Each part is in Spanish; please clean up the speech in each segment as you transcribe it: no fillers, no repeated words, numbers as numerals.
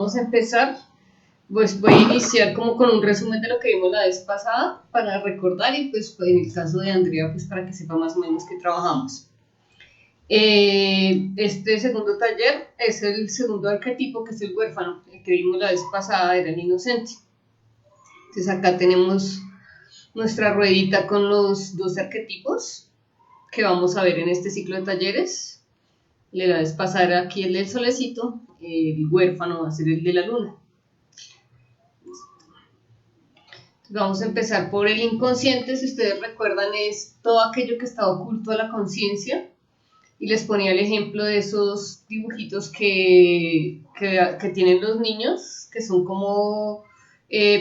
Vamos a empezar, pues voy a iniciar como con un resumen de lo que vimos la vez pasada para recordar y pues en el caso de Andrea pues para que sepa más o menos qué trabajamos. Este segundo taller es el segundo arquetipo, que es el huérfano. El que vimos la vez pasada era el inocente. Entonces acá tenemos nuestra ruedita con los dos arquetipos que vamos a ver en este ciclo de talleres. La vez pasada era aquí el del solecito, el huérfano va a ser el de la luna. Vamos a empezar por el inconsciente. Si ustedes recuerdan, es todo aquello que está oculto a la conciencia. Y les ponía el ejemplo de esos dibujitos que tienen los niños, que son como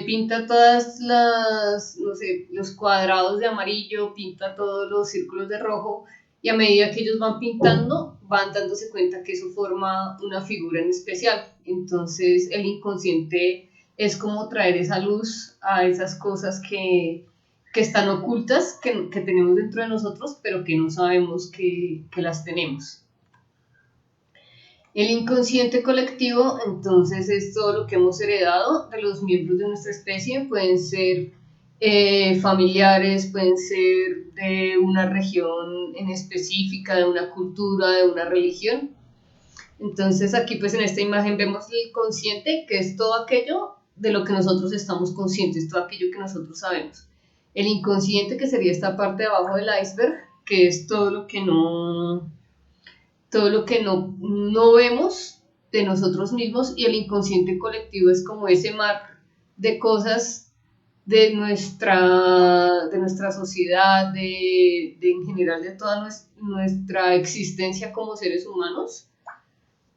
pinta todas las, no sé, los cuadrados de amarillo, pinta todos los círculos de rojo, y a medida que ellos van pintando, van dándose cuenta que eso forma una figura en especial. Entonces el inconsciente es como traer esa luz a esas cosas que están ocultas, que tenemos dentro de nosotros, pero que no sabemos que las tenemos. El inconsciente colectivo, entonces, es todo lo que hemos heredado de los miembros de nuestra especie. Pueden ser familiares, pueden ser de una región en específica, de una cultura, de una religión. Entonces aquí pues en esta imagen vemos el consciente, que es todo aquello de lo que nosotros estamos conscientes, todo aquello que nosotros sabemos. El inconsciente, que sería esta parte de abajo del iceberg, que es todo lo que no vemos de nosotros mismos, y el inconsciente colectivo es como ese mar de cosas de nuestra sociedad, en general de toda nuestra existencia como seres humanos,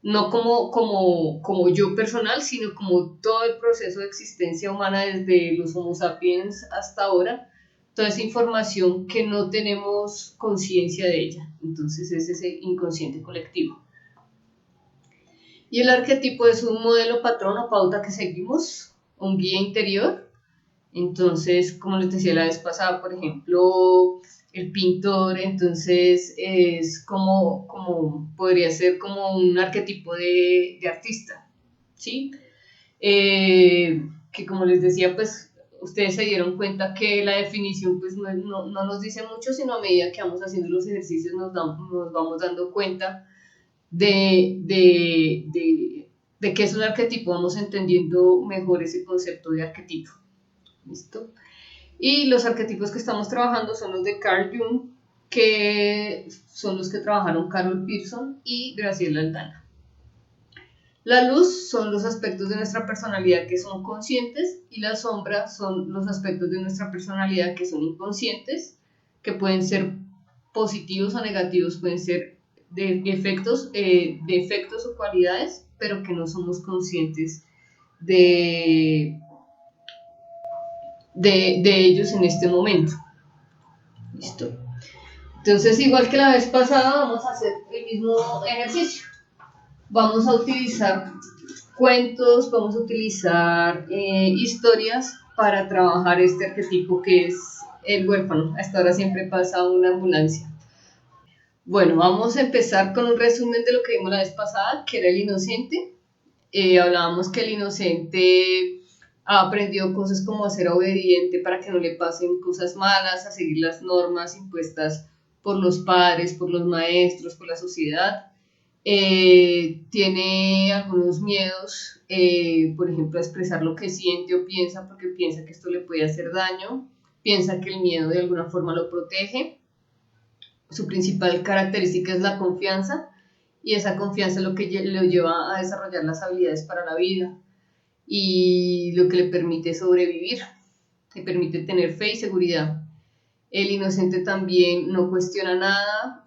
no como yo personal, sino como todo el proceso de existencia humana desde los Homo sapiens hasta ahora, toda esa información que no tenemos conciencia de ella. Entonces es ese inconsciente colectivo. Y el arquetipo es un modelo, patrón o pauta que seguimos, un guía interior. Entonces, como les decía la vez pasada, por ejemplo, el pintor, entonces es como podría ser como un arquetipo de artista, ¿sí? Que como les decía, pues ustedes se dieron cuenta que la definición pues no nos dice mucho, sino a medida que vamos haciendo los ejercicios nos vamos dando cuenta de qué es un arquetipo, vamos entendiendo mejor ese concepto de arquetipo. ¿Listo? Y los arquetipos que estamos trabajando son los de Carl Jung, que son los que trabajaron Carol Pearson y Graciela Aldana. La luz son los aspectos de nuestra personalidad que son conscientes, y la sombra son los aspectos de nuestra personalidad que son inconscientes, que pueden ser positivos o negativos, pueden ser defectos o cualidades, pero que no somos conscientes de, de ellos en este momento. ¿Listo? Entonces, igual que la vez pasada, vamos a hacer el mismo ejercicio. Vamos a utilizar cuentos, vamos a utilizar historias para trabajar este arquetipo que es el huérfano. Hasta ahora siempre pasa una ambulancia. Bueno, vamos a empezar con un resumen de lo que vimos la vez pasada, que era el inocente. Hablábamos que el inocente ha aprendido cosas como a ser obediente para que no le pasen cosas malas, a seguir las normas impuestas por los padres, por los maestros, por la sociedad. Tiene algunos miedos, por ejemplo, a expresar lo que siente o piensa, porque piensa que esto le puede hacer daño, piensa que el miedo de alguna forma lo protege. Su principal característica es la confianza, y esa confianza es lo que lo lleva a desarrollar las habilidades para la vida y lo que le permite sobrevivir, le permite tener fe y seguridad. El inocente también no cuestiona nada,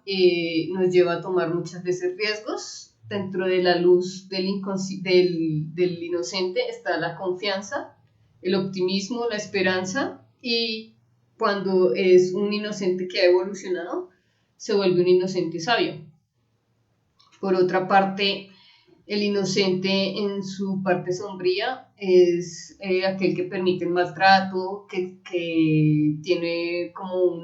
nos lleva a tomar muchas veces riesgos. Dentro de la luz del inocente está la confianza, el optimismo, la esperanza, y cuando es un inocente que ha evolucionado, se vuelve un inocente sabio. Por otra parte, el inocente en su parte sombría es aquel que permite el maltrato, que tiene como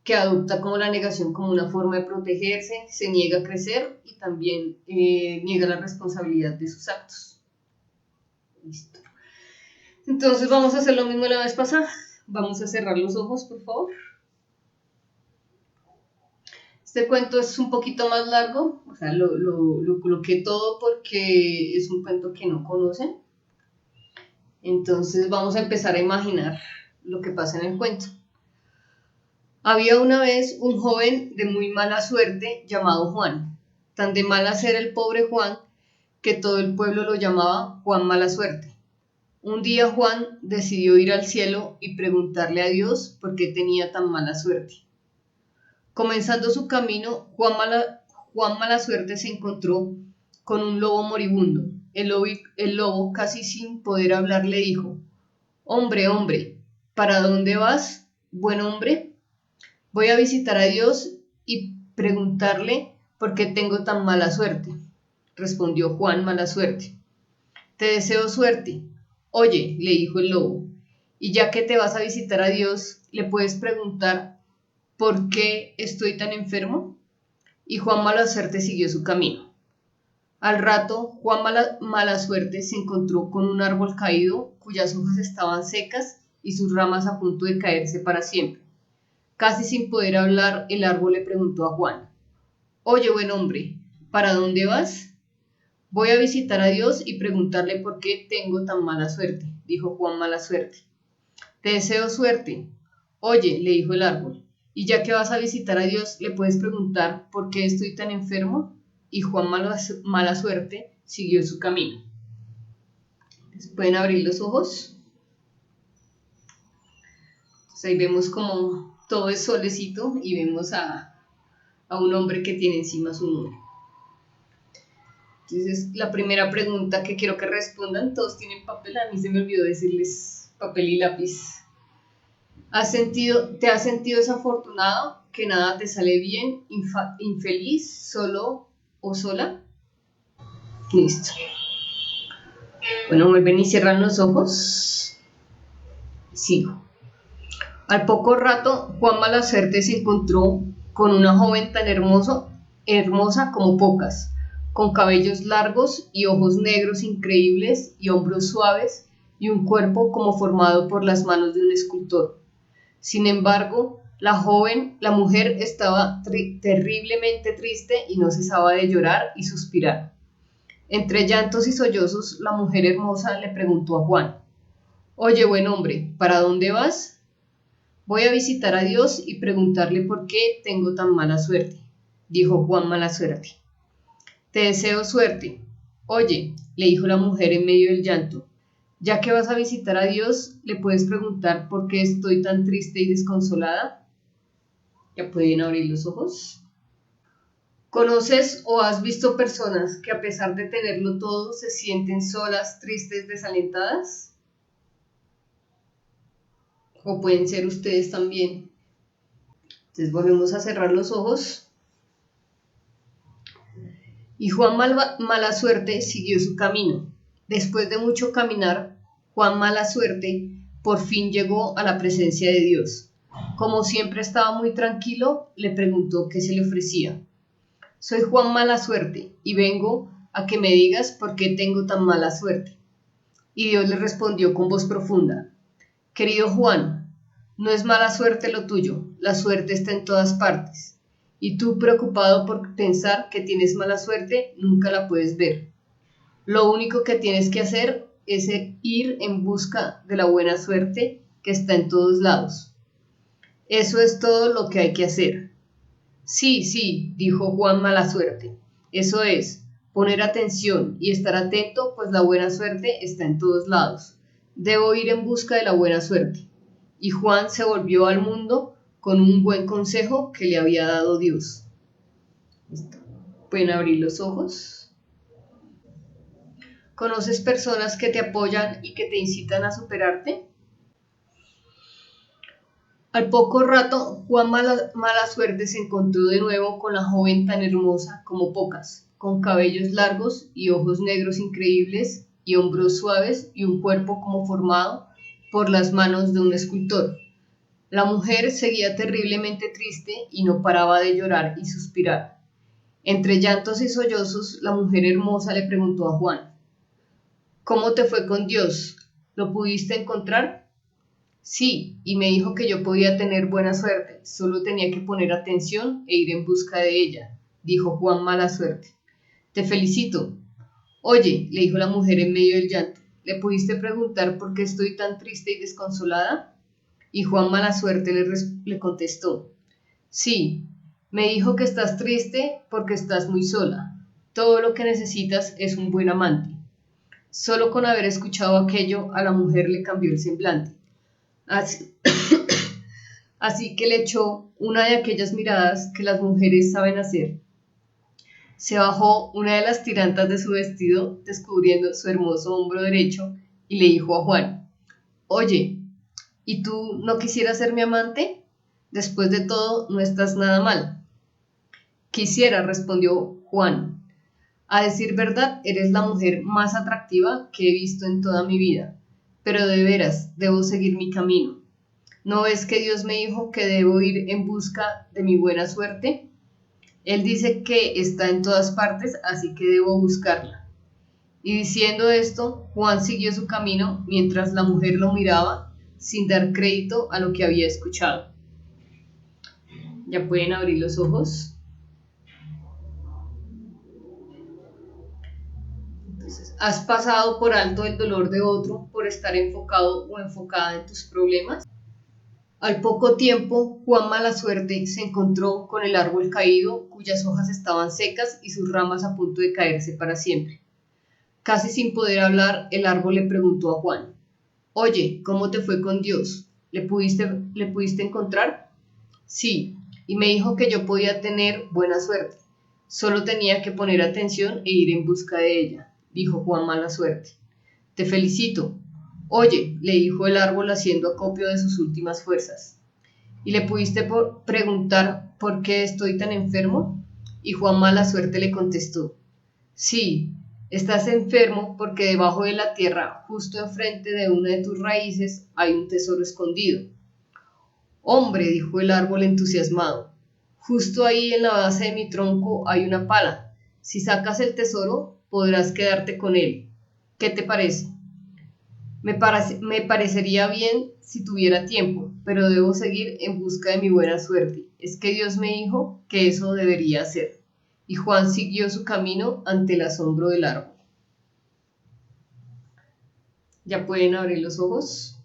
que adopta como la negación como una forma de protegerse, se niega a crecer y también niega la responsabilidad de sus actos. Listo. Entonces vamos a hacer lo mismo la vez pasada. Vamos a cerrar los ojos, por favor. Este cuento es un poquito más largo, o sea, lo coloqué todo porque es un cuento que no conocen. Entonces vamos a empezar a imaginar lo que pasa en el cuento. Había una vez un joven de muy mala suerte llamado Juan. Tan de mala era el pobre Juan que todo el pueblo lo llamaba Juan Mala Suerte. Un día Juan decidió ir al cielo y preguntarle a Dios por qué tenía tan mala suerte. Comenzando su camino, Juan Mala Suerte se encontró con un lobo moribundo. El lobo, casi sin poder hablar, le dijo: Hombre, ¿para dónde vas, buen hombre? Voy a visitar a Dios y preguntarle por qué tengo tan mala suerte, respondió Juan Mala Suerte. Te deseo suerte. Oye, le dijo el lobo, y ya que te vas a visitar a Dios, ¿le puedes preguntar por qué estoy tan enfermo? Y Juan Mala Suerte siguió su camino. Al rato, Juan Mala Suerte se encontró con un árbol caído cuyas hojas estaban secas y sus ramas a punto de caerse para siempre. Casi sin poder hablar, el árbol le preguntó a Juan: Oye, buen hombre, ¿para dónde vas? Voy a visitar a Dios y preguntarle por qué tengo tan mala suerte, dijo Juan Mala Suerte. Te deseo suerte. Oye, le dijo el árbol, y ya que vas a visitar a Dios, ¿le puedes preguntar por qué estoy tan enfermo? Y Juan Mala Suerte siguió su camino. ¿Pueden abrir los ojos? Entonces ahí vemos como todo es solecito y vemos a un hombre que tiene encima su nube. Entonces, la primera pregunta que quiero que respondan, todos tienen papel, a mí se me olvidó decirles papel y lápiz. ¿Te has sentido desafortunado, que nada te sale bien, infeliz, solo o sola? Listo. Bueno, vuelven y cierran los ojos. Sigo. Al poco rato, Juan Mala Suerte se encontró con una joven tan hermosa como pocas, con cabellos largos y ojos negros increíbles y hombros suaves y un cuerpo como formado por las manos de un escultor. Sin embargo, la mujer estaba terriblemente triste y no cesaba de llorar y suspirar. Entre llantos y sollozos, la mujer hermosa le preguntó a Juan: Oye, buen hombre, ¿para dónde vas? Voy a visitar a Dios y preguntarle por qué tengo tan mala suerte, dijo Juan Mala Suerte. Te deseo suerte. Oye, le dijo la mujer en medio del llanto, ya que vas a visitar a Dios, ¿le puedes preguntar por qué estoy tan triste y desconsolada? Ya pueden abrir los ojos. ¿Conoces o has visto personas que a pesar de tenerlo todo se sienten solas, tristes, desalentadas? O pueden ser ustedes también. Entonces volvemos a cerrar los ojos. Y Juan Mala Suerte siguió su camino. Después de mucho caminar, Juan Mala Suerte por fin llegó a la presencia de Dios. Como siempre estaba muy tranquilo, le preguntó qué se le ofrecía. Soy Juan Mala Suerte y vengo a que me digas por qué tengo tan mala suerte. Y Dios le respondió con voz profunda: Querido Juan, no es mala suerte lo tuyo, la suerte está en todas partes. Y tú, preocupado por pensar que tienes mala suerte, nunca la puedes ver. Lo único que tienes que hacer es ir en busca de la buena suerte que está en todos lados. Eso es todo lo que hay que hacer. Sí, dijo Juan Mala Suerte. Eso es, poner atención y estar atento, pues la buena suerte está en todos lados. Debo ir en busca de la buena suerte. Y Juan se volvió al mundo con un buen consejo que le había dado Dios. ¿Listo? Pueden abrir los ojos. ¿Conoces personas que te apoyan y que te incitan a superarte? Al poco rato, Juan Mala Suerte se encontró de nuevo con la joven tan hermosa como pocas, con cabellos largos y ojos negros increíbles y hombros suaves y un cuerpo como formado por las manos de un escultor. La mujer seguía terriblemente triste y no paraba de llorar y suspirar. Entre llantos y sollozos, la mujer hermosa le preguntó a Juan: ¿Cómo te fue con Dios? ¿Lo pudiste encontrar? Sí, y me dijo que yo podía tener buena suerte, solo tenía que poner atención e ir en busca de ella, dijo Juan Mala Suerte. Te felicito. Oye, le dijo la mujer en medio del llanto, ¿le pudiste preguntar por qué estoy tan triste y desconsolada? Y Juan Mala Suerte le contestó: Sí, me dijo que estás triste porque estás muy sola. Todo lo que necesitas es un buen amante. Solo con haber escuchado aquello, a la mujer le cambió el semblante. Así, así que le echó una de aquellas miradas que las mujeres saben hacer. Se bajó una de las tirantas de su vestido, descubriendo su hermoso hombro derecho, y le dijo a Juan: Oye, ¿y tú no quisieras ser mi amante? Después de todo, no estás nada mal. Quisiera, respondió Juan. A decir verdad, eres la mujer más atractiva que he visto en toda mi vida, pero de veras debo seguir mi camino. ¿No ves que Dios me dijo que debo ir en busca de mi buena suerte? Él dice que está en todas partes, así que debo buscarla. Y diciendo esto, Juan siguió su camino mientras la mujer lo miraba sin dar crédito a lo que había escuchado. Ya pueden abrir los ojos. Entonces, ¿has pasado por alto el dolor de otro por estar enfocado o enfocada en tus problemas? Al poco tiempo, Juan Malasuerte se encontró con el árbol caído, cuyas hojas estaban secas y sus ramas a punto de caerse para siempre. Casi sin poder hablar, el árbol le preguntó a Juan: Oye, ¿cómo te fue con Dios? ¿Le pudiste encontrar? Sí, y me dijo que yo podía tener buena suerte. Solo tenía que poner atención e ir en busca de ella, dijo Juan Mala Suerte. Te felicito. Oye, le dijo el árbol haciendo acopio de sus últimas fuerzas. ¿Y le pudiste preguntar por qué estoy tan enfermo? Y Juan Mala Suerte le contestó: Sí, estás enfermo porque debajo de la tierra, justo enfrente de una de tus raíces, hay un tesoro escondido. Hombre, dijo el árbol entusiasmado, justo ahí en la base de mi tronco hay una pala. Si sacas el tesoro, podrás quedarte con él. ¿Qué te parece? Me parecería bien si tuviera tiempo, pero debo seguir en busca de mi buena suerte. Es que Dios me dijo que eso debería hacer. Y Juan siguió su camino ante el asombro del árbol. Ya pueden abrir los ojos.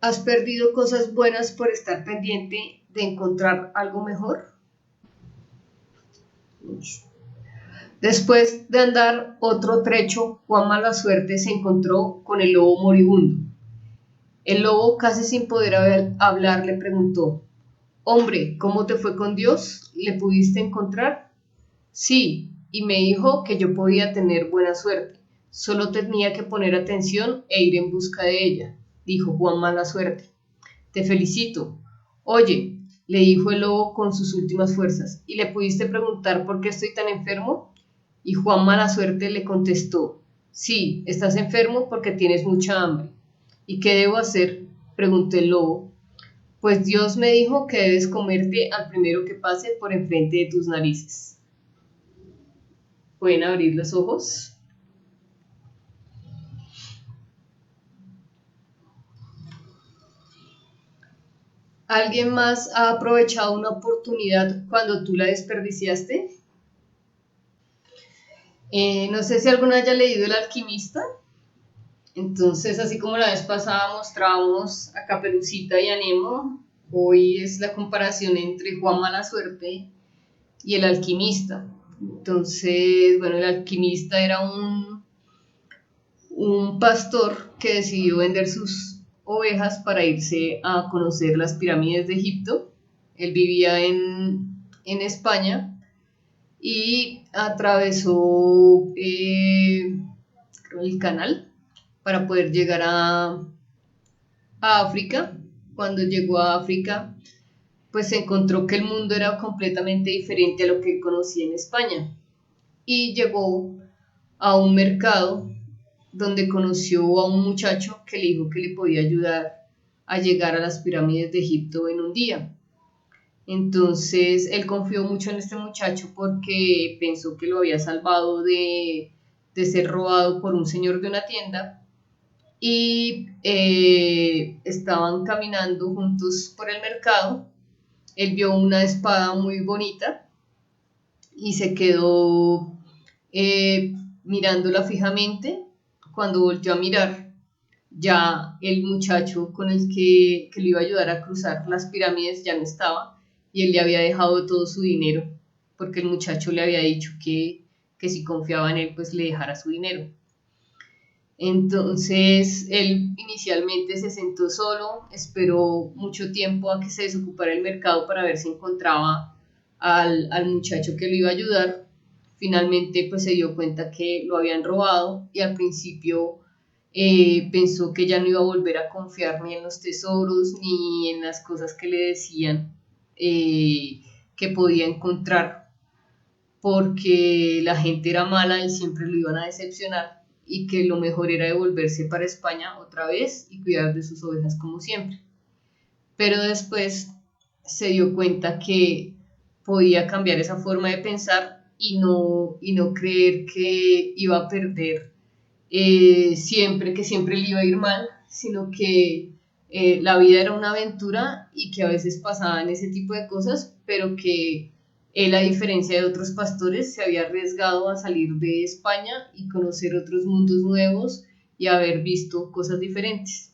¿Has perdido cosas buenas por estar pendiente de encontrar algo mejor? Después de andar otro trecho, Juan Malasuerte se encontró con el lobo moribundo. El lobo, casi sin poder hablar, le preguntó: Hombre, ¿cómo te fue con Dios? ¿Le pudiste encontrar? Sí, y me dijo que yo podía tener buena suerte. Solo tenía que poner atención e ir en busca de ella, dijo Juan Mala Suerte. Te felicito. Oye, le dijo el lobo con sus últimas fuerzas, ¿y le pudiste preguntar por qué estoy tan enfermo? Y Juan Mala Suerte le contestó: Sí, estás enfermo porque tienes mucha hambre. ¿Y qué debo hacer? Preguntó el lobo. Pues Dios me dijo que debes comerte al primero que pase por enfrente de tus narices. Pueden abrir los ojos. ¿Alguien más ha aprovechado una oportunidad cuando tú la desperdiciaste? No sé si alguno haya leído El Alquimista. Entonces, así como la vez pasada mostrábamos a Caperucita y a Nemo, hoy es la comparación entre Juan Mala Suerte y el alquimista. Entonces, bueno, el alquimista era un pastor que decidió vender sus ovejas para irse a conocer las pirámides de Egipto. Él vivía en España y atravesó el canal para poder llegar a África. Cuando llegó a África, pues se encontró que el mundo era completamente diferente a lo que conocía en España. Y llegó a un mercado donde conoció a un muchacho que le dijo que le podía ayudar a llegar a las pirámides de Egipto en un día. Entonces él confió mucho en este muchacho porque pensó que lo había salvado de ser robado por un señor de una tienda y estaban caminando juntos por el mercado. Él vio una espada muy bonita y se quedó mirándola fijamente. Cuando volvió a mirar, ya el muchacho con el que le iba a ayudar a cruzar las pirámides ya no estaba y él le había dejado todo su dinero porque el muchacho le había dicho que si confiaba en él pues le dejara su dinero. Entonces él inicialmente se sentó solo, esperó mucho tiempo a que se desocupara el mercado para ver si encontraba al muchacho que lo iba a ayudar. Finalmente pues se dio cuenta que lo habían robado y al principio pensó que ya no iba a volver a confiar ni en los tesoros ni en las cosas que le decían que podía encontrar, porque la gente era mala y siempre lo iban a decepcionar y que lo mejor era devolverse para España otra vez y cuidar de sus ovejas como siempre. Pero después se dio cuenta que podía cambiar esa forma de pensar y no creer que iba a perder que siempre le iba a ir mal, sino que la vida era una aventura y que a veces pasaban ese tipo de cosas, pero que él, a diferencia de otros pastores, se había arriesgado a salir de España y conocer otros mundos nuevos y haber visto cosas diferentes.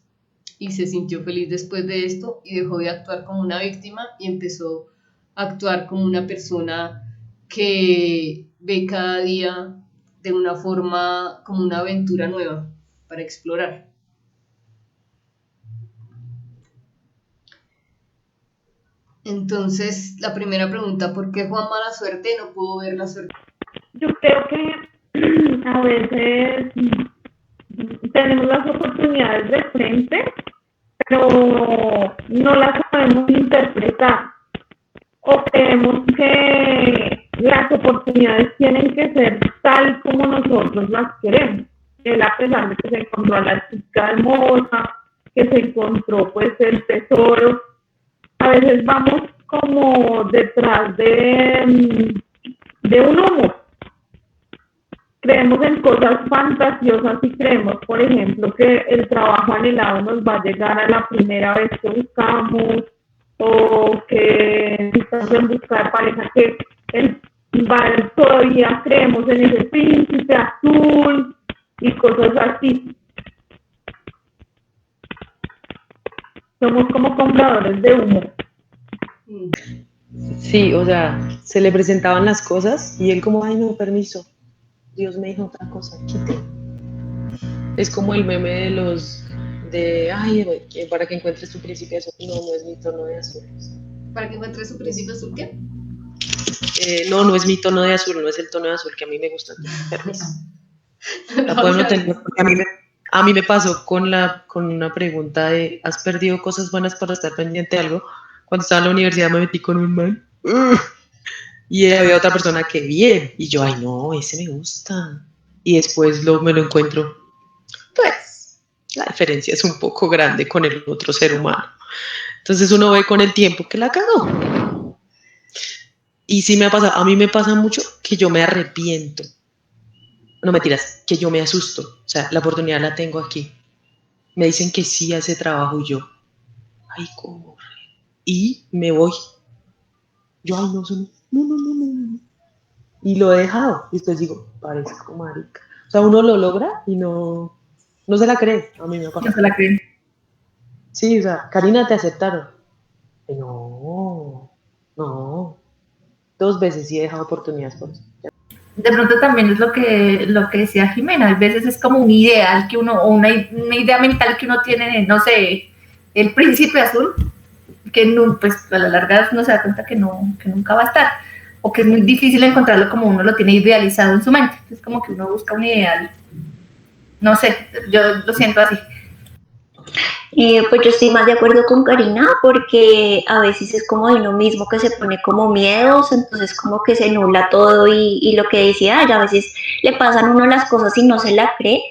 Y se sintió feliz después de esto y dejó de actuar como una víctima y empezó a actuar como una persona que ve cada día de una forma como una aventura nueva para explorar. Entonces, la primera pregunta, ¿por qué Juan mala suerte? No pudo ver la suerte. Yo creo que a veces tenemos las oportunidades de frente, pero no las sabemos interpretar. O creemos que las oportunidades tienen que ser tal como nosotros las queremos. Él, a pesar de que se encontró a la chica hermosa, que se encontró pues el tesoro, a veces vamos como detrás de un humo. Creemos en cosas fantasiosas y creemos, por ejemplo, que el trabajo anhelado nos va a llegar a la primera vez que buscamos, o que estamos en busca de pareja, que todavía creemos en ese príncipe azul y cosas así. Somos como compradores de humo. Sí, o sea, se le presentaban las cosas y él como, ay no, permiso, Dios me dijo otra cosa, quite. Es como el meme ay, para que encuentres tu príncipe azul. No es mi tono de azul. ¿Para que encuentres tu príncipe azul qué? No es mi tono de azul, no es el tono de azul que a mí me gusta. Permiso. La podemos tener, porque a mí me pasó con una pregunta de, ¿has perdido cosas buenas para estar pendiente de algo? Cuando estaba en la universidad me metí con un man. Y había otra persona que bien. Y yo, ay no, ese me gusta. Y después me lo encuentro. Pues, la diferencia es un poco grande con el otro ser humano. Entonces uno ve con el tiempo que la cagó. Y sí me ha pasado, a mí me pasa mucho que yo me arrepiento. No mentiras, que yo me asusto. O sea, la oportunidad la tengo aquí. Me dicen que sí a ese trabajo y yo, ay, ¿cómo? Y me voy. Yo, ay, no. Y lo he dejado. Y después digo, parezco marica. O sea, uno lo logra y no se la cree. A mí me pasa. No se la creen. Sí, o sea, Karina, te aceptaron. No. 2 veces sí he dejado oportunidades por eso. De pronto también es lo que decía Jimena, a veces es como un ideal que uno, o una idea mental que uno tiene, no sé, el príncipe azul, que no, pues a la larga uno se da cuenta que nunca va a estar, o que es muy difícil encontrarlo como uno lo tiene idealizado en su mente. Es como que uno busca un ideal, no sé, yo lo siento así. Pues yo estoy más de acuerdo con Karina porque a veces es como de uno mismo que se pone como miedos, entonces como que se nubla todo y lo que decía, a veces le pasan a uno las cosas y no se la cree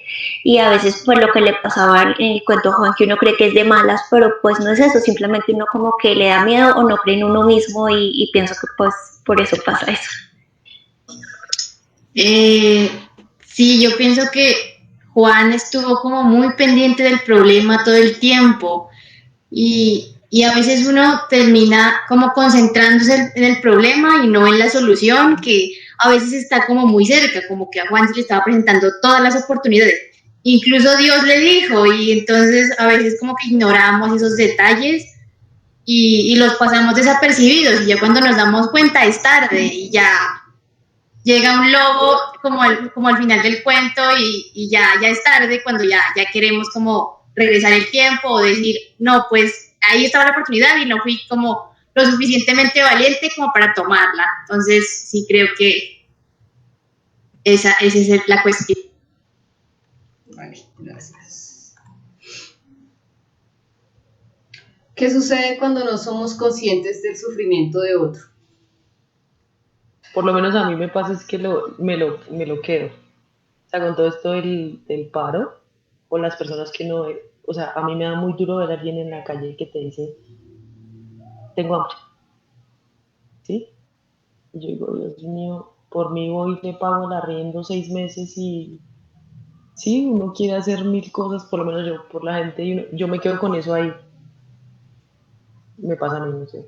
y a veces pues lo que le pasaba en el cuento Juan que uno cree que es de malas, pero pues no es eso, simplemente uno como que le da miedo o no cree en uno mismo y pienso que pues por eso pasa eso. Sí, yo pienso que Juan estuvo como muy pendiente del problema todo el tiempo y a veces uno termina como concentrándose en el problema y no en la solución, que a veces está como muy cerca, como que a Juan se le estaba presentando todas las oportunidades. Incluso Dios le dijo y entonces a veces como que ignoramos esos detalles y los pasamos desapercibidos y ya cuando nos damos cuenta es tarde y ya llega un lobo como al final del cuento y ya es tarde cuando ya queremos como regresar el tiempo o decir, no, pues ahí estaba la oportunidad y no fui como lo suficientemente valiente como para tomarla. Entonces sí creo que esa es la cuestión. Vale, gracias. ¿Qué sucede cuando no somos conscientes del sufrimiento de otro? Por lo menos a mí me pasa es que me lo quedo. O sea, con todo esto del paro, o las personas que no, o sea, a mí me da muy duro ver a alguien en la calle que te dice, tengo hambre, ¿sí? Y yo digo, Dios mío, por mí voy y le pago el arriendo 6 meses y sí, uno quiere hacer 1000 cosas, por lo menos yo, por la gente, y yo me quedo con eso ahí. Me pasa a mí, no sé.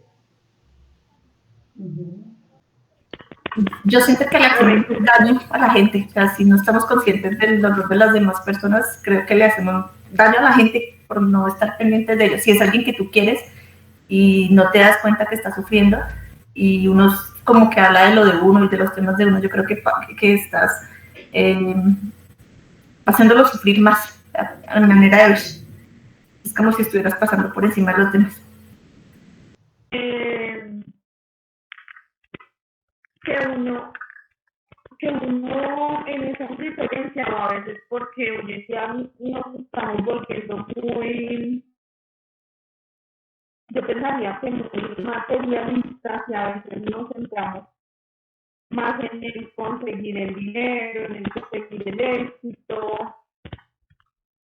Yo siento que le hacemos daño a la gente, o sea, si no estamos conscientes del dolor de las demás personas, creo que le hacemos daño a la gente por no estar pendientes de ellos. Si es alguien que tú quieres y no te das cuenta que está sufriendo y uno como que habla de lo de uno y de los temas de uno, yo creo que estás haciéndolo sufrir más a manera de ver. Es como si estuvieras pasando por encima de los demás. Que uno en esa diferencia o a veces porque hoy en día nos estamos volviendo muy, yo pensaría que muy materialistas y a veces nos centramos más en el conseguir el dinero, en el conseguir el éxito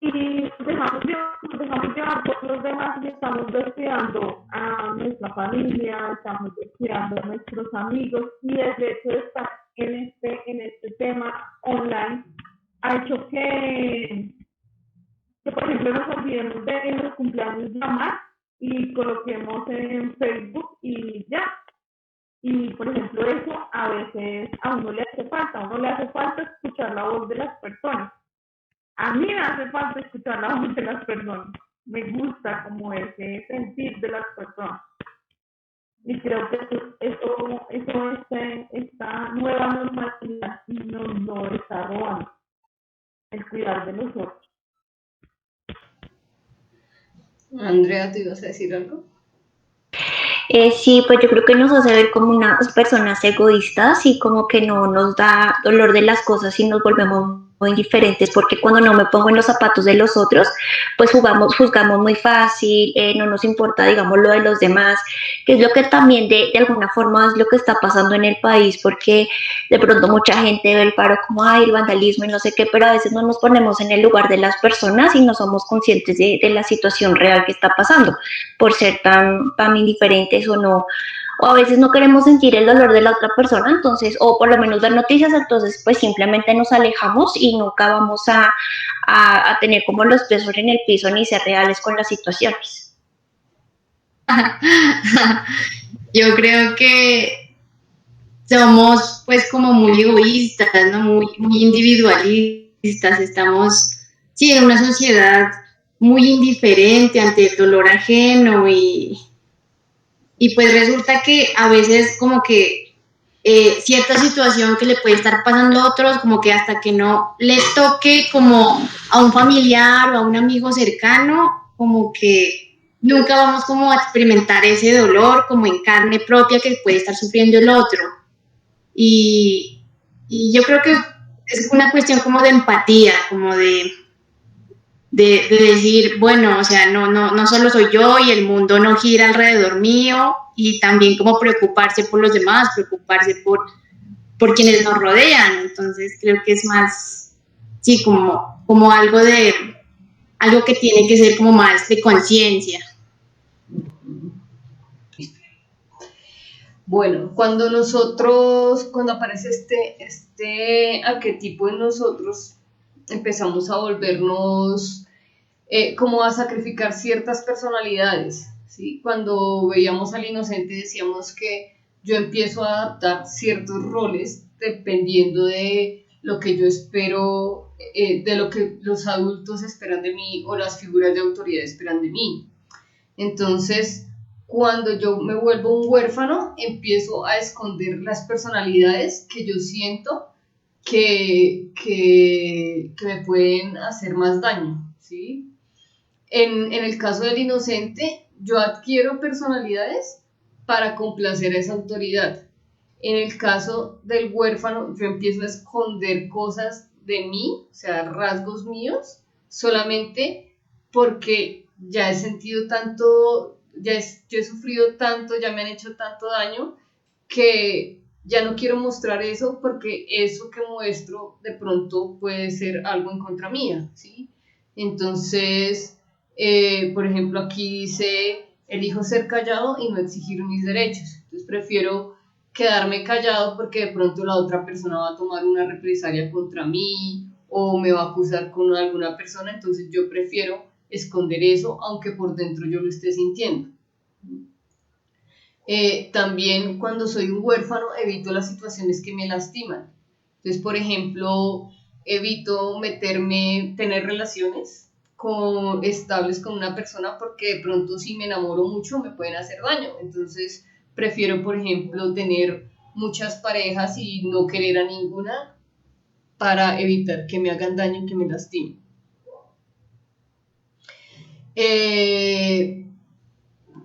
y nos dejamos llevar por los demás y estamos descuidando a nuestra familia, estamos descuidando a nuestros amigos y el hecho de estar en este tema online ha hecho que por ejemplo nos olvidemos de en los cumpleaños llamar y coloquemos en Facebook y ya. Y por ejemplo eso a veces a uno le hace falta escuchar la voz de las personas. A mí me hace falta escuchar la voz de las personas. Me gusta como ese sentir de las personas. Y creo que esta nueva normalidad nos lo está robando. El cuidar de nosotros. Andrea, ¿tú ibas a decir algo? Sí, pues yo creo que nos hace ver como unas personas egoístas y como que no nos da dolor de las cosas y nos volvemos muy indiferentes porque cuando no me pongo en los zapatos de los otros, pues juzgamos muy fácil, no nos importa, digamos, lo de los demás, que es lo que también de alguna forma es lo que está pasando en el país porque de pronto mucha gente ve el paro como, ay, el vandalismo y no sé qué, pero a veces no nos ponemos en el lugar de las personas y no somos conscientes de la situación real que está pasando por ser tan indiferentes o no, o a veces no queremos sentir el dolor de la otra persona, entonces, o por lo menos ver noticias, entonces pues simplemente nos alejamos y nunca vamos a tener como los pies en el piso ni ser reales con las situaciones. Yo creo que somos pues como muy egoístas, ¿no? Muy individualistas, estamos sí, en una sociedad muy indiferente ante el dolor ajeno y pues resulta que a veces como que cierta situación que le puede estar pasando a otros, como que hasta que no le toque como a un familiar o a un amigo cercano, como que nunca vamos como a experimentar ese dolor como en carne propia que puede estar sufriendo el otro. Y yo creo que es una cuestión como de empatía, como de de decir, bueno, o sea, no solo soy yo y el mundo no gira alrededor mío, y también como preocuparse por los demás, preocuparse por quienes nos rodean. Entonces creo que es más, sí, como algo que tiene que ser como más de conciencia. Bueno, cuando aparece este arquetipo en nosotros, empezamos a volvernos como a sacrificar ciertas personalidades, ¿sí? Cuando veíamos al inocente decíamos que yo empiezo a adaptar ciertos roles dependiendo de lo que yo espero, de lo que los adultos esperan de mí o las figuras de autoridad esperan de mí. Entonces, cuando yo me vuelvo un huérfano, empiezo a esconder las personalidades que yo siento que me pueden hacer más daño, ¿sí? En el caso del inocente, yo adquiero personalidades para complacer a esa autoridad. En el caso del huérfano, yo empiezo a esconder cosas de mí, o sea, rasgos míos, solamente porque ya he sentido tanto, yo he sufrido tanto, ya me han hecho tanto daño, que ya no quiero mostrar eso porque eso que muestro de pronto puede ser algo en contra mía, ¿sí? Entonces, por ejemplo, aquí dice, elijo ser callado y no exigir mis derechos. Entonces prefiero quedarme callado porque de pronto la otra persona va a tomar una represalia contra mí o me va a acusar con alguna persona, entonces yo prefiero esconder eso aunque por dentro yo lo esté sintiendo. También cuando soy un huérfano evito las situaciones que me lastiman. Entonces, por ejemplo, evito tener relaciones estables con una persona porque de pronto si me enamoro mucho me pueden hacer daño. Entonces, prefiero, por ejemplo, tener muchas parejas y no querer a ninguna para evitar que me hagan daño y que me lastimen.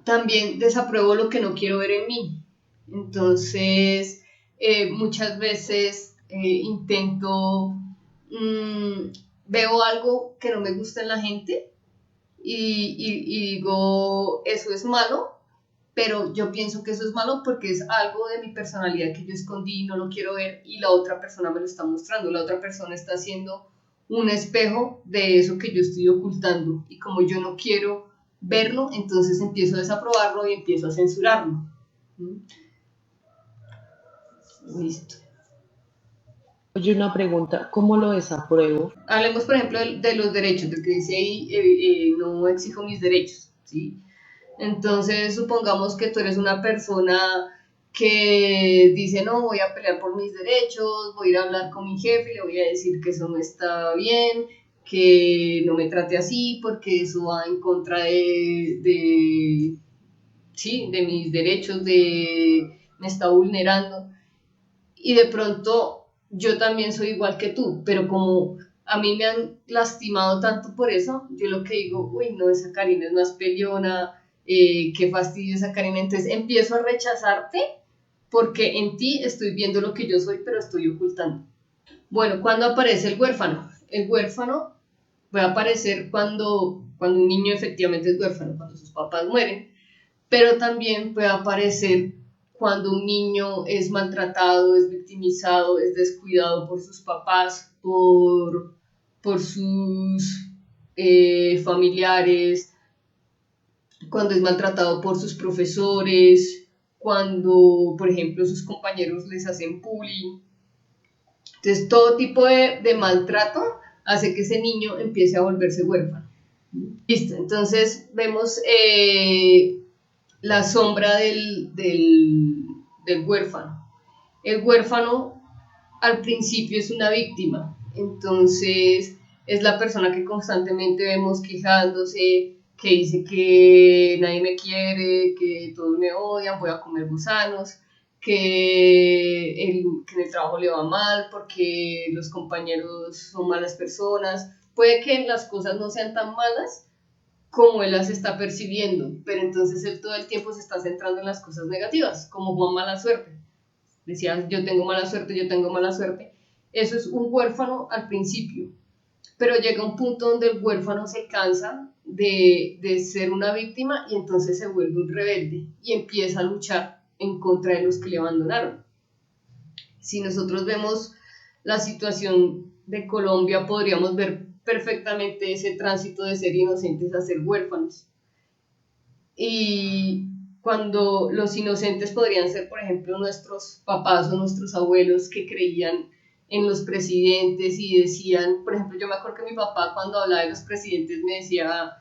También desapruebo lo que no quiero ver en mí. Entonces, muchas veces veo algo que no me gusta en la gente y digo, eso es malo, pero yo pienso que eso es malo porque es algo de mi personalidad que yo escondí y no lo quiero ver y la otra persona me lo está mostrando, la otra persona está haciendo un espejo de eso que yo estoy ocultando y como yo no quiero verlo, entonces empiezo a desaprobarlo y empiezo a censurarlo. Listo. Oye, una pregunta, ¿cómo lo desapruebo? Hablemos, por ejemplo, de los derechos, de que dice ahí, no exijo mis derechos, ¿sí? Entonces, supongamos que tú eres una persona que dice, no, voy a pelear por mis derechos, voy a ir a hablar con mi jefe, le voy a decir que eso no está bien, que no me trate así, porque eso va en contra sí, de mis derechos, me está vulnerando. Y de pronto yo también soy igual que tú, pero como a mí me han lastimado tanto por eso, yo lo que digo, uy, no, esa Karina es más peleona, qué fastidio esa Karina, entonces empiezo a rechazarte porque en ti estoy viendo lo que yo soy, pero estoy ocultando. Bueno, ¿cuándo aparece el huérfano? El huérfano puede aparecer cuando un niño efectivamente es huérfano, cuando sus papás mueren, pero también puede aparecer cuando un niño es maltratado, es victimizado, es descuidado por sus papás, por sus familiares, cuando es maltratado por sus profesores, cuando, por ejemplo, sus compañeros les hacen bullying. Entonces, todo tipo de maltrato hace que ese niño empiece a volverse huérfano. Listo, entonces vemos la sombra del huérfano. El huérfano al principio es una víctima, entonces es la persona que constantemente vemos quejándose, que dice que nadie me quiere, que todos me odian, voy a comer gusanos, que en el trabajo le va mal porque los compañeros son malas personas. Puede que las cosas no sean tan malas como él las está percibiendo, pero entonces él todo el tiempo se está centrando en las cosas negativas, como Juan Mala Suerte. Decía, yo tengo mala suerte, yo tengo mala suerte. Eso es un huérfano al principio, pero llega un punto donde el huérfano se cansa de ser una víctima y entonces se vuelve un rebelde y empieza a luchar en contra de los que le abandonaron. Si nosotros vemos la situación de Colombia, podríamos ver perfectamente ese tránsito de ser inocentes a ser huérfanos. Y cuando los inocentes podrían ser, por ejemplo, nuestros papás o nuestros abuelos que creían en los presidentes y decían, por ejemplo, yo me acuerdo que mi papá cuando hablaba de los presidentes me decía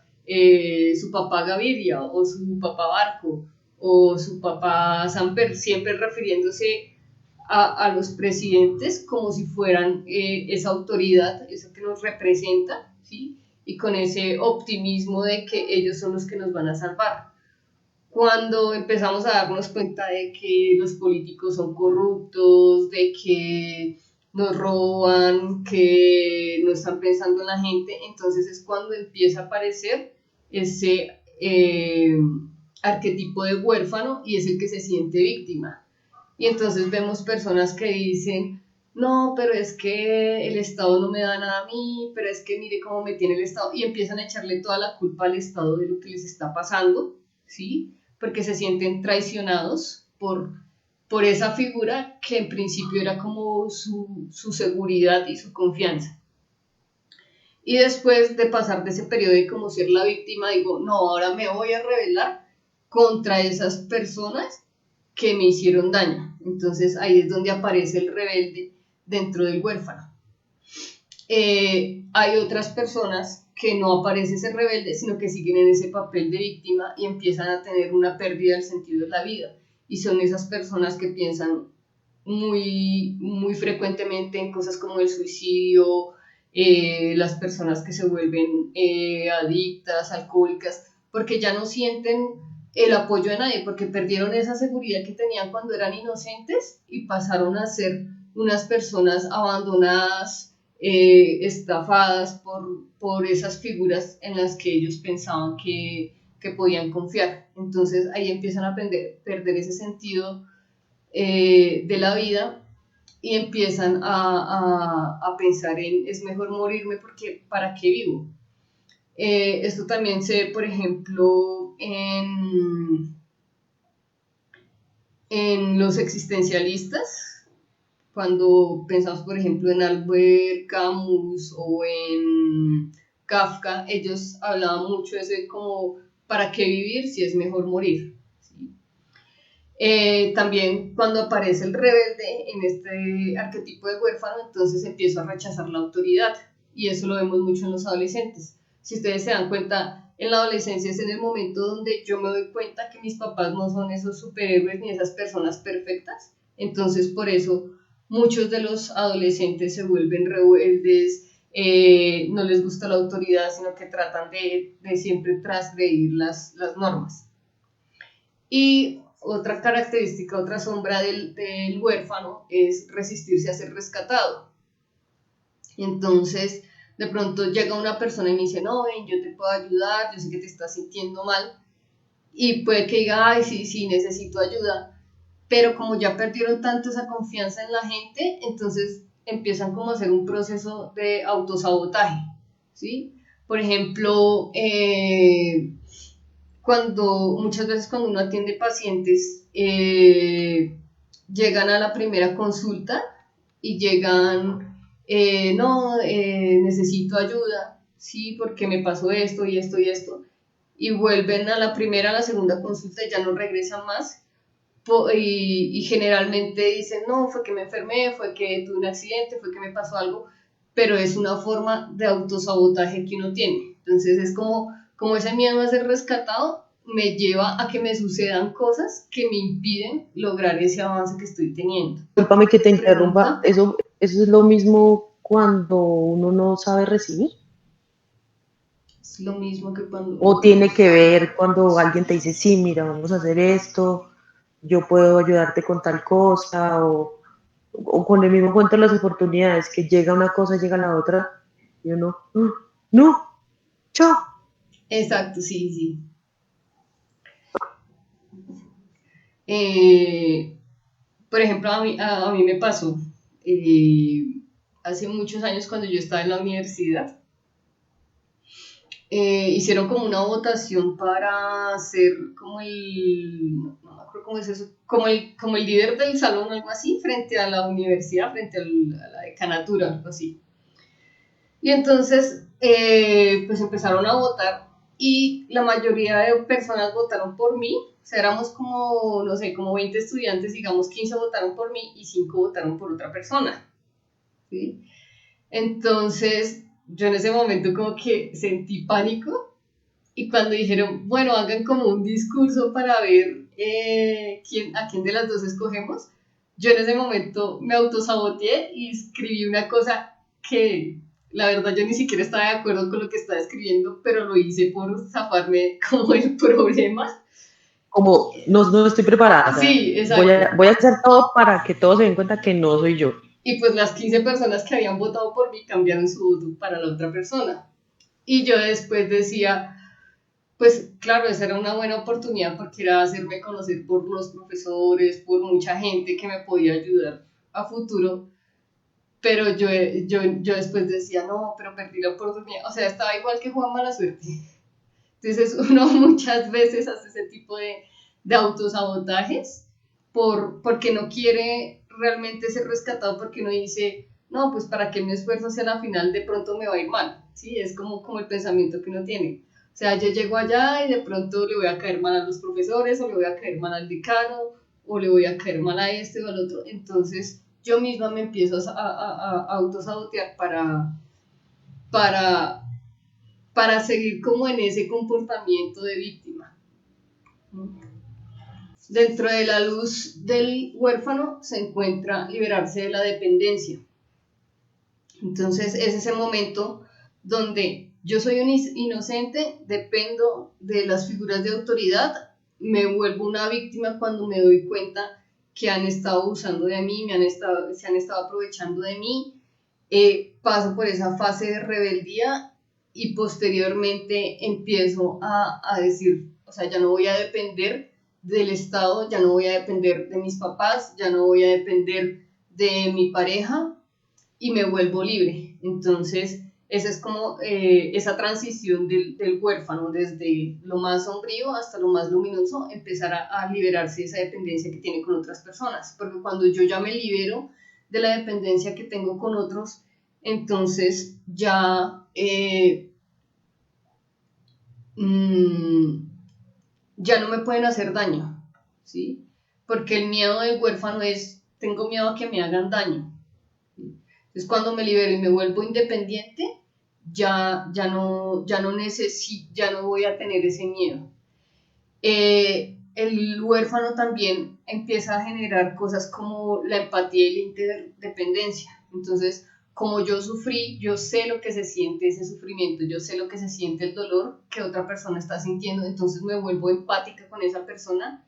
su papá Gaviria o su papá Barco o su papá Samper, siempre refiriéndose a los presidentes como si fueran esa autoridad, eso que nos representa, ¿sí? Y con ese optimismo de que ellos son los que nos van a salvar. Cuando empezamos a darnos cuenta de que los políticos son corruptos, de que nos roban, que no están pensando en la gente, entonces es cuando empieza a aparecer ese arquetipo de huérfano y es el que se siente víctima. Y entonces vemos personas que dicen, no, pero es que el Estado no me da nada a mí, pero es que mire cómo me tiene el Estado, y empiezan a echarle toda la culpa al Estado de lo que les está pasando, ¿sí? Porque se sienten traicionados por esa figura que en principio era como su seguridad y su confianza. Y después de pasar de ese periodo de como ser la víctima, digo, no, ahora me voy a rebelar contra esas personas que me hicieron daño. Entonces ahí es donde aparece el rebelde dentro del huérfano. Hay otras personas que no aparece ese rebelde, sino que siguen en ese papel de víctima y empiezan a tener una pérdida del sentido de la vida. Y son esas personas que piensan muy, muy frecuentemente en cosas como el suicidio, las personas que se vuelven adictas, alcohólicas, porque ya no sienten el apoyo de nadie, porque perdieron esa seguridad que tenían cuando eran inocentes y pasaron a ser unas personas abandonadas, estafadas por esas figuras en las que ellos pensaban que podían confiar. Entonces ahí empiezan a perder ese sentido de la vida y empiezan a pensar en es mejor morirme porque ¿para qué vivo? Esto también se ve, por ejemplo, en los existencialistas, cuando pensamos, por ejemplo, en Albert Camus o en Kafka, ellos hablaban mucho de eso de como, ¿para qué vivir si es mejor morir? ¿Sí? También cuando aparece el rebelde en este arquetipo de huérfano, entonces empiezo a rechazar la autoridad, y eso lo vemos mucho en los adolescentes. Si ustedes se dan cuenta, en la adolescencia es en el momento donde yo me doy cuenta que mis papás no son esos superhéroes ni esas personas perfectas, entonces por eso muchos de los adolescentes se vuelven rebeldes, no les gusta la autoridad, sino que tratan de siempre transgredir las normas. Y otra característica, otra sombra del huérfano es resistirse a ser rescatado. Entonces, de pronto llega una persona y me dice, no, ven, yo te puedo ayudar, yo sé que te estás sintiendo mal, y puede que diga, ay, sí, necesito ayuda, pero como ya perdieron tanto esa confianza en la gente, entonces empiezan como a hacer un proceso de autosabotaje, ¿sí? Por ejemplo, muchas veces cuando uno atiende pacientes, llegan a la primera consulta y llegan, necesito ayuda, sí, porque me pasó esto y esto y esto, y vuelven a la primera, a la segunda consulta y ya no regresan más, y generalmente dicen, no, fue que me enfermé, fue que tuve un accidente, fue que me pasó algo, pero es una forma de autosabotaje que uno tiene. Entonces es como ese miedo a ser rescatado me lleva a que me sucedan cosas que me impiden lograr ese avance que estoy teniendo. Discúlpame que te interrumpa, ¿eso es lo mismo cuando uno no sabe recibir? Es lo mismo que cuando... ¿O tiene que ver cuando alguien te dice, sí, mira, vamos a hacer esto, yo puedo ayudarte con tal cosa, o con el mismo cuento de las oportunidades, que llega una cosa, llega la otra, y uno, no, chao. Exacto, sí. Por ejemplo, a mí me pasó hace muchos años cuando yo estaba en la universidad, hicieron como una votación para ser como no me acuerdo cómo es eso, como el líder del salón, algo así, frente a la universidad, frente a la decanatura, algo así. Y entonces, pues empezaron a votar y la mayoría de personas votaron por mí. O sea, éramos como, no sé, como 20 estudiantes, digamos, 15 votaron por mí y 5 votaron por otra persona, ¿sí? Entonces, yo en ese momento como que sentí pánico y cuando dijeron, bueno, hagan como un discurso para ver a quién de las dos escogemos, yo en ese momento me autosaboteé y escribí una cosa que la verdad yo ni siquiera estaba de acuerdo con lo que estaba escribiendo, pero lo hice por zafarme como el problema. Como no estoy preparada. Sí, exacto. Voy a hacer todo para que todos se den cuenta que no soy yo. Y pues las 15 personas que habían votado por mí cambiaron su voto para la otra persona. Y yo después decía, pues claro, esa era una buena oportunidad porque era hacerme conocer por los profesores, por mucha gente que me podía ayudar a futuro. Pero yo después decía, no, pero perdí la oportunidad. O sea, estaba igual que Juan Mala Suerte. Entonces uno muchas veces hace ese tipo de autosabotajes porque no quiere realmente ser rescatado, porque uno dice, no, pues para que me esfuerzo si a la final de pronto me va a ir mal, ¿sí? Es como el pensamiento que uno tiene. O sea, yo llego allá y de pronto le voy a caer mal a los profesores, o le voy a caer mal al decano, o le voy a caer mal a este o al otro. Entonces yo misma me empiezo a autosabotear para, para seguir como en ese comportamiento de víctima. Dentro de la luz del huérfano se encuentra liberarse de la dependencia. Entonces es ese momento donde yo soy un inocente, dependo de las figuras de autoridad, me vuelvo una víctima cuando me doy cuenta que han estado abusando de mí, se han estado aprovechando de mí, paso por esa fase de rebeldía y posteriormente empiezo a decir, o sea, ya no voy a depender del Estado, ya no voy a depender de mis papás, ya no voy a depender de mi pareja y me vuelvo libre. Entonces, esa es como esa transición del huérfano, desde lo más sombrío hasta lo más luminoso, empezar a liberarse de esa dependencia que tiene con otras personas, porque cuando yo ya me libero de la dependencia que tengo con otros, entonces ya ya no me pueden hacer daño, ¿sí? Porque el miedo del huérfano es, tengo miedo a que me hagan daño. Entonces, cuando me libero y me vuelvo independiente, ya no necesito, ya no voy a tener ese miedo. El huérfano también empieza a generar cosas como la empatía y la interdependencia. Entonces, como yo sufrí, yo sé lo que se siente ese sufrimiento, yo sé lo que se siente el dolor que otra persona está sintiendo, entonces me vuelvo empática con esa persona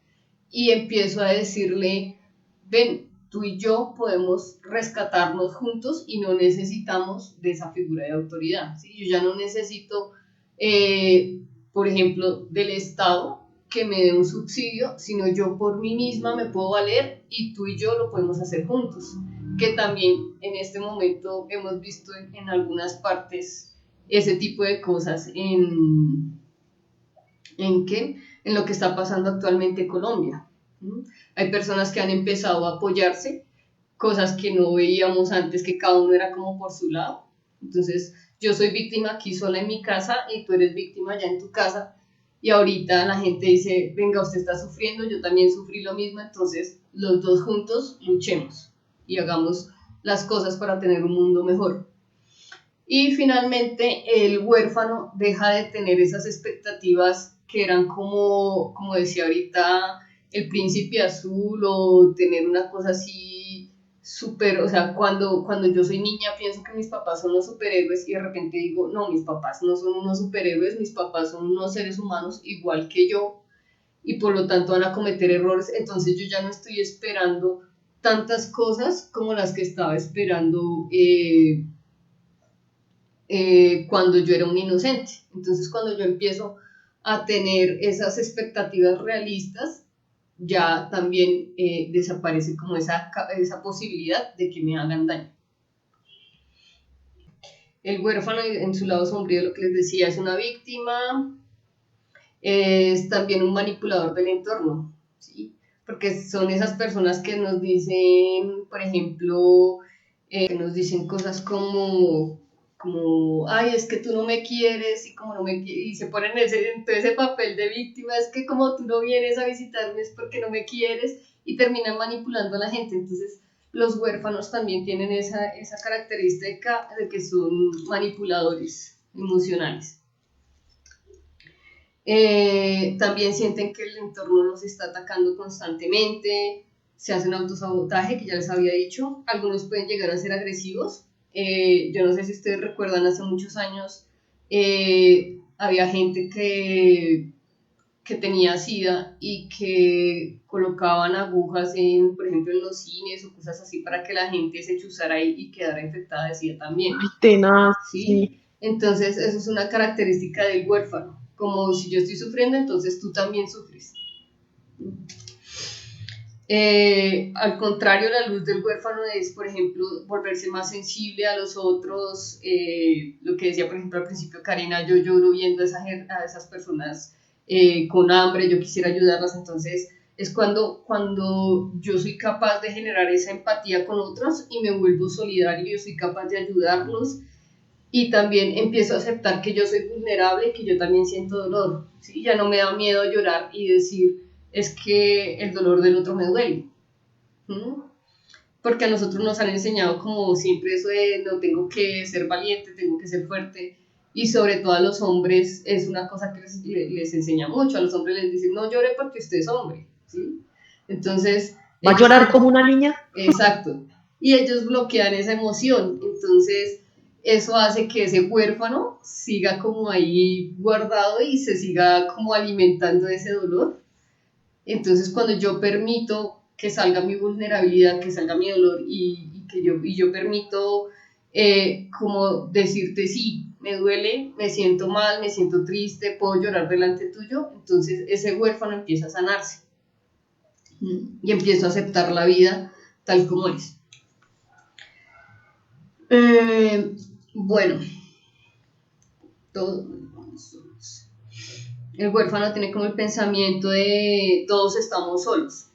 y empiezo a decirle, ven, tú y yo podemos rescatarnos juntos y no necesitamos de esa figura de autoridad, ¿sí? Yo ya no necesito, por ejemplo, del Estado que me dé un subsidio, sino yo por mí misma me puedo valer y tú y yo lo podemos hacer juntos, que también en este momento hemos visto en algunas partes ese tipo de cosas en lo que está pasando actualmente en Colombia. Hay personas que han empezado a apoyarse, cosas que no veíamos antes, que cada uno era como por su lado. Entonces, yo soy víctima aquí sola en mi casa y tú eres víctima allá en tu casa. Y ahorita la gente dice, venga, usted está sufriendo, yo también sufrí lo mismo, entonces los dos juntos luchemos y hagamos las cosas para tener un mundo mejor. Y finalmente el huérfano deja de tener esas expectativas que eran como decía ahorita, el príncipe azul o tener una cosa así súper, o sea, cuando yo soy niña pienso que mis papás son los superhéroes y de repente digo, no, mis papás no son unos superhéroes, mis papás son unos seres humanos igual que yo y por lo tanto van a cometer errores, entonces yo ya no estoy esperando tantas cosas como las que estaba esperando cuando yo era un inocente. Entonces cuando yo empiezo a tener esas expectativas realistas, ya también desaparece como esa posibilidad de que me hagan daño. El huérfano en su lado sombrío, lo que les decía, es una víctima, es también un manipulador del entorno, ¿sí? Porque son esas personas que nos dicen, por ejemplo, que nos dicen cosas como, ay, es que tú no me quieres, y como no me y se ponen en todo ese papel de víctima, es que como tú no vienes a visitarme es porque no me quieres, y terminan manipulando a la gente. Entonces, los huérfanos también tienen esa característica de que son manipuladores emocionales. También sienten que el entorno los está atacando constantemente, se hacen autosabotaje, que ya les había dicho, algunos pueden llegar a ser agresivos. Yo no sé si ustedes recuerdan, hace muchos años había gente que tenía SIDA y que colocaban agujas, por ejemplo, en los cines o cosas así para que la gente se chuzara ahí y quedara infectada de SIDA también. Ay, tenaz, ¿Sí? sí. Entonces, eso es una característica del huérfano. Como si yo estoy sufriendo, entonces tú también sufres. Al contrario, la luz del huérfano es, por ejemplo, volverse más sensible a los otros. Lo que decía, por ejemplo, al principio Karina, yo lloro viendo a esas personas con hambre, yo quisiera ayudarlas. Entonces, es cuando yo soy capaz de generar esa empatía con otros y me vuelvo solidario, yo soy capaz de ayudarlos. Y también empiezo a aceptar que yo soy vulnerable, que yo también siento dolor, ¿sí? Ya no me da miedo llorar y decir, es que el dolor del otro me duele. ¿Mm? Porque a nosotros nos han enseñado como siempre eso de no tengo que ser valiente, tengo que ser fuerte. Y sobre todo a los hombres es una cosa que les enseña mucho. A los hombres les dicen, no llore porque usted es hombre, ¿sí? Entonces... ¿Va a llorar como una niña? Exacto. Y ellos bloquean esa emoción. Entonces... eso hace que ese huérfano siga como ahí guardado y se siga como alimentando de ese dolor. Entonces, cuando yo permito que salga mi vulnerabilidad, que salga mi dolor y yo permito como decirte, sí, me duele, me siento mal, me siento triste, puedo llorar delante tuyo, entonces ese huérfano empieza a sanarse y empiezo a aceptar la vida tal como es. Bueno, el huérfano tiene como el pensamiento de todos estamos solos.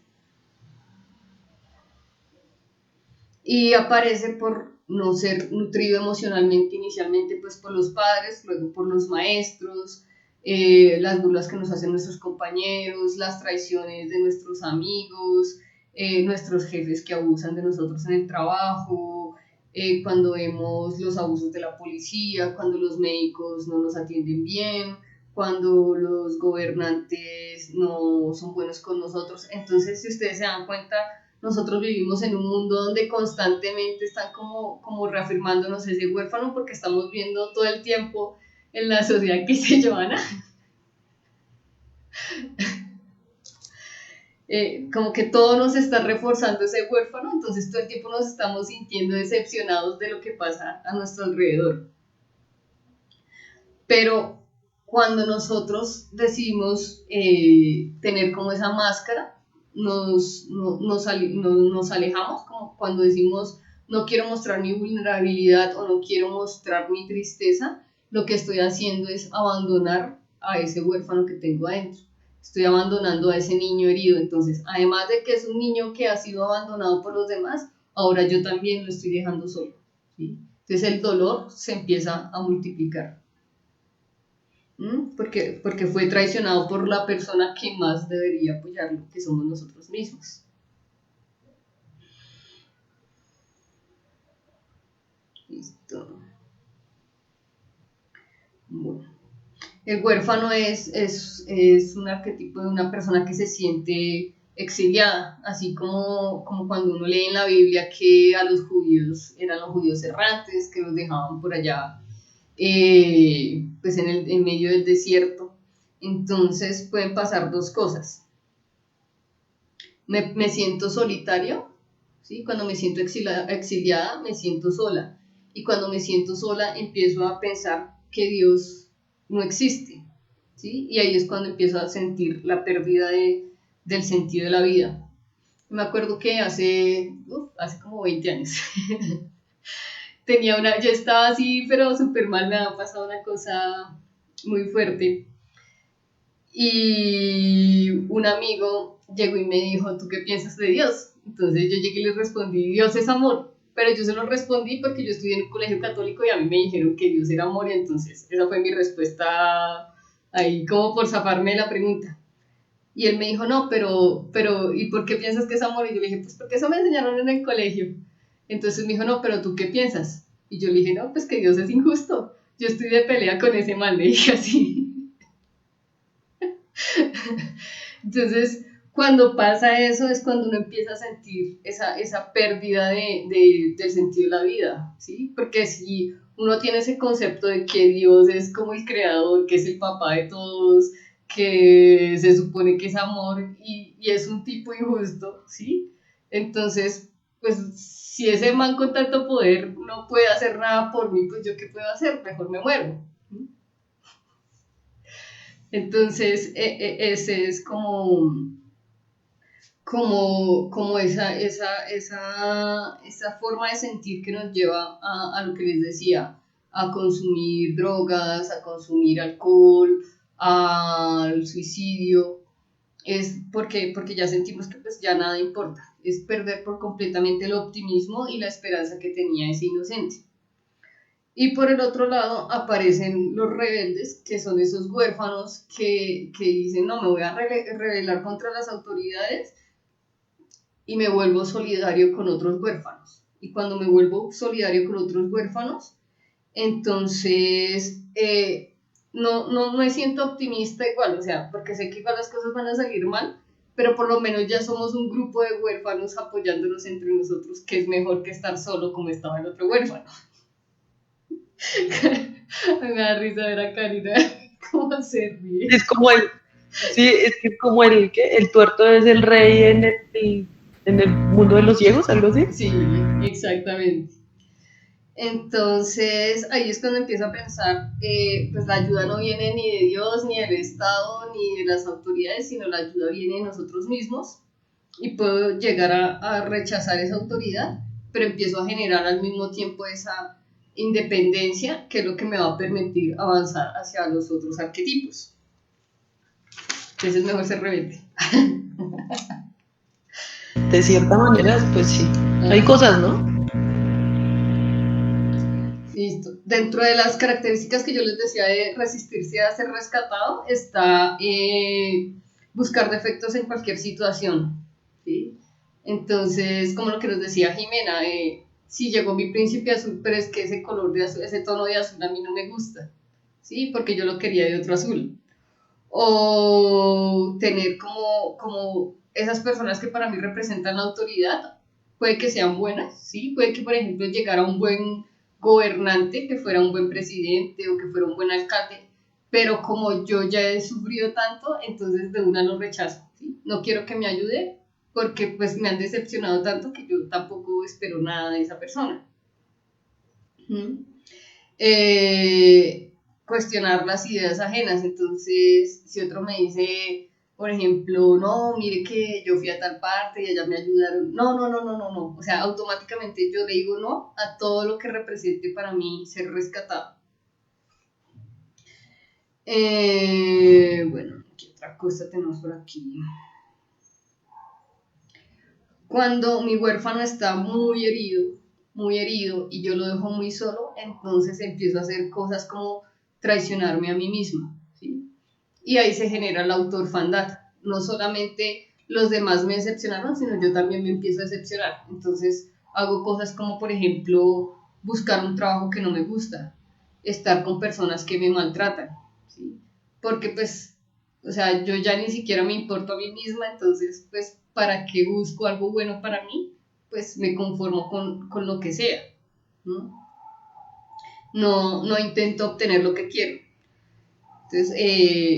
Y aparece por no ser nutrido emocionalmente inicialmente pues por los padres, luego por los maestros, las burlas que nos hacen nuestros compañeros, las traiciones de nuestros amigos, nuestros jefes que abusan de nosotros en el trabajo, cuando vemos los abusos de la policía, cuando los médicos no nos atienden bien, cuando los gobernantes no son buenos con nosotros. Entonces, si ustedes se dan cuenta, nosotros vivimos en un mundo donde constantemente están como reafirmándonos ese huérfano porque estamos viendo todo el tiempo en la sociedad que dice Joana. Como que todo nos está reforzando ese huérfano, entonces todo el tiempo nos estamos sintiendo decepcionados de lo que pasa a nuestro alrededor. Pero cuando nosotros decidimos tener como esa máscara, nos alejamos, como cuando decimos no quiero mostrar mi vulnerabilidad o no quiero mostrar mi tristeza, lo que estoy haciendo es abandonar a ese huérfano que tengo adentro. Estoy abandonando a ese niño herido. Entonces, además de que es un niño que ha sido abandonado por los demás, ahora yo también lo estoy dejando solo, ¿sí? Entonces el dolor se empieza a multiplicar. Porque fue traicionado por la persona que más debería apoyarlo, que somos nosotros mismos. Listo. Bueno. El huérfano es un arquetipo de una persona que se siente exiliada, así como cuando uno lee en la Biblia que a los judíos eran los judíos errantes, que los dejaban por allá pues en medio del desierto. Entonces pueden pasar dos cosas. Me siento solitario, ¿sí? Cuando me siento exiliada, me siento sola. Y cuando me siento sola, empiezo a pensar que Dios no existe, ¿sí? Y ahí es cuando empiezo a sentir la pérdida del sentido de la vida. Me acuerdo que hace como 20 años yo estaba así, pero súper mal, me había pasado una cosa muy fuerte. Y un amigo llegó y me dijo, ¿tú qué piensas de Dios? Entonces yo llegué y le respondí, Dios es amor. Pero yo se lo respondí porque yo estudié en un colegio católico y a mí me dijeron que Dios era amor y entonces esa fue mi respuesta ahí como por zafarme la pregunta. Y él me dijo, no, ¿y por qué piensas que es amor? Y yo le dije, pues porque eso me enseñaron en el colegio. Entonces me dijo, no, pero ¿tú qué piensas? Y yo le dije, no, pues que Dios es injusto. Yo estoy de pelea con ese man, le dije así. Entonces, cuando pasa eso es cuando uno empieza a sentir esa pérdida del sentido de la vida, ¿sí? Porque si uno tiene ese concepto de que Dios es como el creador, que es el papá de todos, que se supone que es amor y es un tipo injusto, ¿sí? Entonces, pues si ese man con tanto poder no puede hacer nada por mí, pues yo qué puedo hacer, mejor me muero. Entonces, ese es como esa forma de sentir que nos lleva a lo que les decía, a consumir drogas, a consumir alcohol, al suicidio, es porque ya sentimos que pues ya nada importa, es perder por completamente el optimismo y la esperanza que tenía ese inocente. Y por el otro lado aparecen los rebeldes, que son esos huérfanos que dicen, no, me voy a rebelar contra las autoridades y me vuelvo solidario con otros huérfanos. Y cuando me vuelvo solidario con otros huérfanos, entonces no me siento optimista igual, o sea, porque sé que igual las cosas van a salir mal, pero por lo menos ya somos un grupo de huérfanos apoyándonos entre nosotros, que es mejor que estar solo como estaba el otro huérfano. Me da risa ver a Karina cómo se ríe. Es como es que es como el tuerto es el rey en el mundo de los ciegos, algo así. Sí, exactamente. Entonces ahí es cuando empiezo a pensar, pues la ayuda no viene ni de Dios, ni del Estado, ni de las autoridades, sino la ayuda viene de nosotros mismos y puedo llegar a rechazar esa autoridad, pero empiezo a generar al mismo tiempo esa independencia, que es lo que me va a permitir avanzar hacia los otros arquetipos. Entonces es mejor ser rebelde. De cierta manera, pues sí. Hay cosas, ¿no? Listo. Dentro de las características que yo les decía de resistirse a ser rescatado está buscar defectos en cualquier situación, ¿sí? Entonces, como lo que nos decía Jimena, si llegó mi príncipe azul, pero es que ese color de azul, ese tono de azul a mí no me gusta, ¿sí? Porque yo lo quería de otro azul. O tener como esas personas que para mí representan la autoridad, puede que sean buenas, ¿sí? Puede que, por ejemplo, llegara un buen gobernante, que fuera un buen presidente o que fuera un buen alcalde, pero como yo ya he sufrido tanto, entonces de una lo rechazo, ¿sí? No quiero que me ayude porque pues me han decepcionado tanto que yo tampoco espero nada de esa persona. ¿Mm? Cuestionar las ideas ajenas, entonces si otro me dice, por ejemplo, no, mire que yo fui a tal parte y allá me ayudaron, no, o sea, automáticamente yo le digo no a todo lo que represente para mí ser rescatado. Bueno, ¿qué otra cosa tenemos por aquí? Cuando mi huérfano está muy herido y yo lo dejo muy solo, entonces empiezo a hacer cosas como traicionarme a mí misma, ¿sí? Y ahí se genera la autoorfandad. No solamente los demás me decepcionaron, sino yo también me empiezo a decepcionar. Entonces hago cosas como, por ejemplo, buscar un trabajo que no me gusta, estar con personas que me maltratan, ¿sí? Porque pues, o sea, yo ya ni siquiera me importo a mí misma, entonces pues, ¿para qué busco algo bueno para mí? Pues me conformo con lo que sea, ¿no? No intento obtener lo que quiero. Entonces,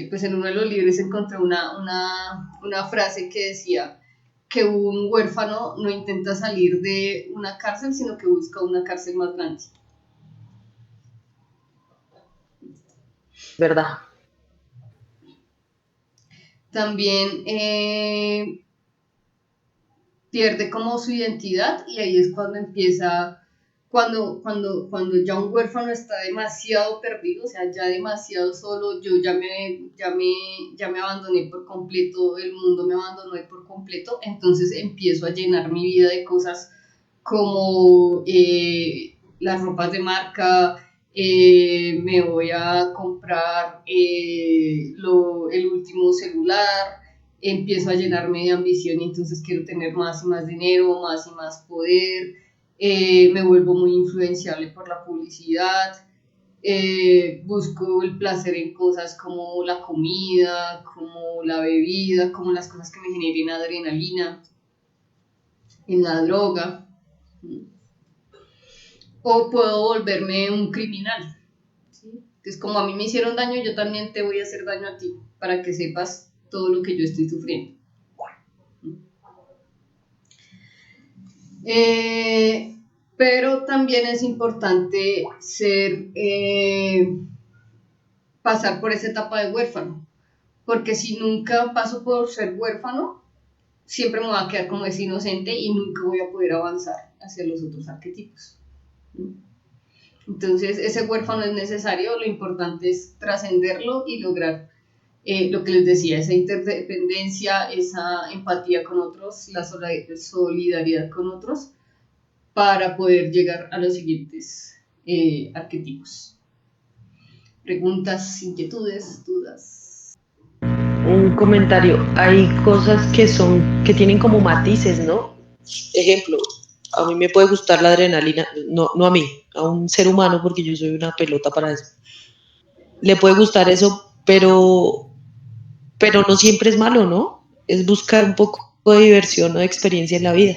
pues en uno de los libros encontré una frase que decía que un huérfano no intenta salir de una cárcel, sino que busca una cárcel más grande. ¿Verdad? También pierde como su identidad y ahí es cuando empieza cuando ya un huérfano está demasiado perdido, o sea, ya demasiado solo, yo ya me abandoné por completo, el mundo me abandonó por completo, entonces empiezo a llenar mi vida de cosas como las ropas de marca, me voy a comprar el último celular, empiezo a llenarme de ambición y entonces quiero tener más y más dinero, más y más poder, me vuelvo muy influenciable por la publicidad, busco el placer en cosas como la comida, como la bebida, como las cosas que me generen adrenalina, en la droga, o puedo volverme un criminal, ¿sí? Entonces, como a mí me hicieron daño, yo también te voy a hacer daño a ti, para que sepas todo lo que yo estoy sufriendo. Pero también es importante pasar por esa etapa de huérfano, porque si nunca paso por ser huérfano, siempre me voy a quedar como ese inocente y nunca voy a poder avanzar hacia los otros arquetipos. Entonces, ese huérfano es necesario, lo importante es trascenderlo y lograr lo que les decía, esa interdependencia, esa empatía con otros, la solidaridad con otros, para poder llegar a los siguientes arquetipos. Preguntas, inquietudes, dudas. Un comentario, hay cosas que tienen como matices, ¿no? Ejemplo, a mí me puede gustar la adrenalina, no a mí, a un ser humano, porque yo soy una pelota para eso. Le puede gustar eso, pero no siempre es malo, ¿no? Es buscar un poco de diversión o de experiencia en la vida.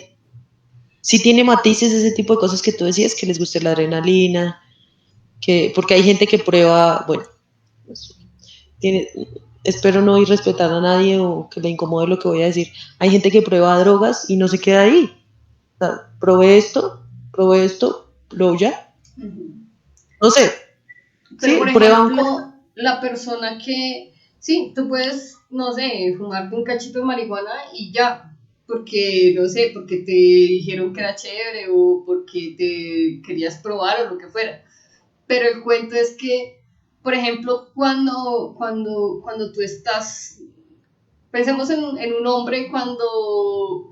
Sí tiene matices ese tipo de cosas que tú decías, que les guste la adrenalina, porque hay gente que prueba, bueno, pues, espero no irrespetar a nadie o que le incomode lo que voy a decir. Hay gente que prueba drogas y no se queda ahí. O sea, probé esto, luego ya. No sé. Pero Sí, por prueban ejemplo, la persona que, sí, tú puedes, no sé, fumarte un cachito de marihuana y ya, porque, no sé, porque te dijeron que era chévere o porque te querías probar o lo que fuera. Pero el cuento es que, por ejemplo, cuando tú estás, pensemos en un hombre cuando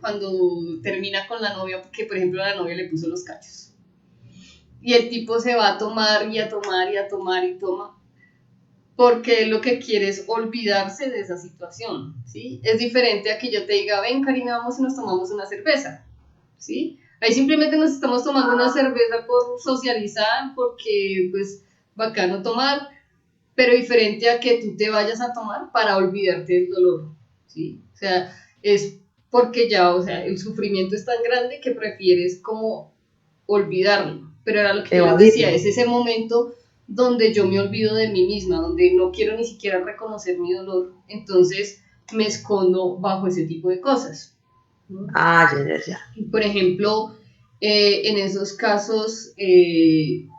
termina con la novia, porque por ejemplo la novia le puso los cachos. Y el tipo se va a tomar y a tomar y a tomar y toma, porque lo que quiere es olvidarse de esa situación, ¿sí? Es diferente a que yo te diga, ven Karina, vamos y nos tomamos una cerveza, ¿sí? Ahí simplemente nos estamos tomando una cerveza por socializar, porque pues bacano tomar, pero diferente a que tú te vayas a tomar para olvidarte del dolor, ¿sí? O sea, es porque ya, o sea, el sufrimiento es tan grande que prefieres como olvidarlo, pero era lo que yo les decía, es ese momento donde yo me olvido de mí misma, donde no quiero ni siquiera reconocer mi dolor, entonces me escondo bajo ese tipo de cosas, ¿no? ya. Por ejemplo, en esos casos,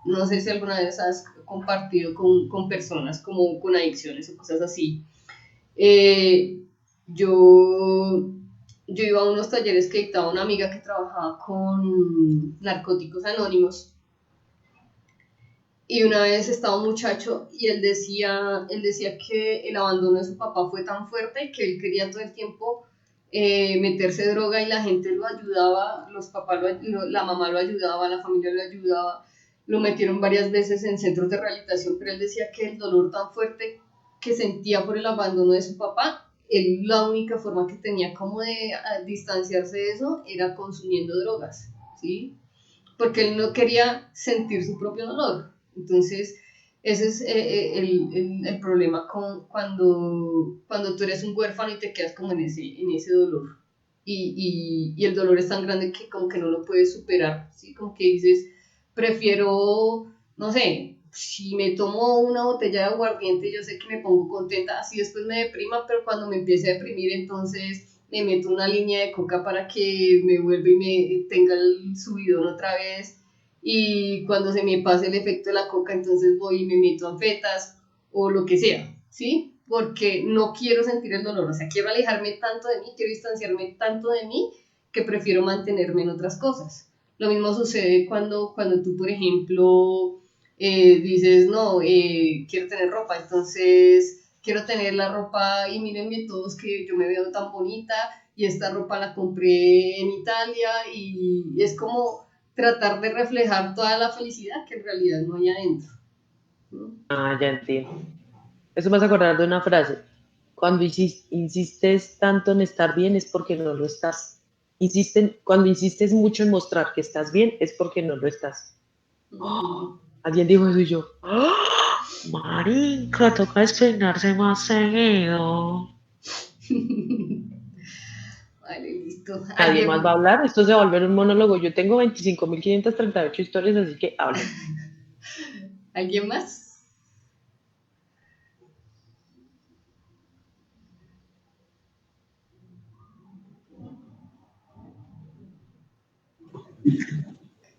no sé si alguna vez has compartido con personas como con adicciones o cosas así. Yo, yo iba a unos talleres que dictaba una amiga que trabajaba con narcóticos anónimos y una vez estaba un muchacho y él decía que el abandono de su papá fue tan fuerte que él quería todo el tiempo meterse droga y la gente lo ayudaba, los papás la mamá lo ayudaba, la familia lo ayudaba, lo metieron varias veces en centros de rehabilitación, pero él decía que el dolor tan fuerte que sentía por el abandono de su papá, él la única forma que tenía como de distanciarse de eso era consumiendo drogas, ¿sí? Porque él no quería sentir su propio dolor. Entonces, ese es el problema cuando tú eres un huérfano y te quedas como en ese dolor. Y el dolor es tan grande que como que no lo puedes superar, ¿sí? Como que dices, prefiero, no sé, si me tomo una botella de aguardiente, yo sé que me pongo contenta, así después me deprima, pero cuando me empiece a deprimir, entonces me meto una línea de coca para que me vuelva y me tenga el subidón otra vez, y cuando se me pase el efecto de la coca, entonces voy y me meto anfetas o lo que sea, ¿sí? Porque no quiero sentir el dolor, o sea, quiero alejarme tanto de mí, quiero distanciarme tanto de mí, que prefiero mantenerme en otras cosas. Lo mismo sucede cuando tú, por ejemplo, dices, no, quiero tener ropa, entonces quiero tener la ropa y mírenme todos que yo me veo tan bonita y esta ropa la compré en Italia y es como tratar de reflejar toda la felicidad que en realidad no hay adentro, ¿no? Ah, ya entiendo. Eso me hace acordar de una frase. Cuando insistes tanto en estar bien es porque no lo estás. Cuando insistes mucho en mostrar que estás bien es porque no lo estás. Alguien dijo eso y yo. ¡Oh! Marica, toca despeinarse más seguido. Vale, listo. Nadie más va a hablar. Esto se va a volver un monólogo. Yo tengo 25.538 historias, así que hablen. ¿Alguien más?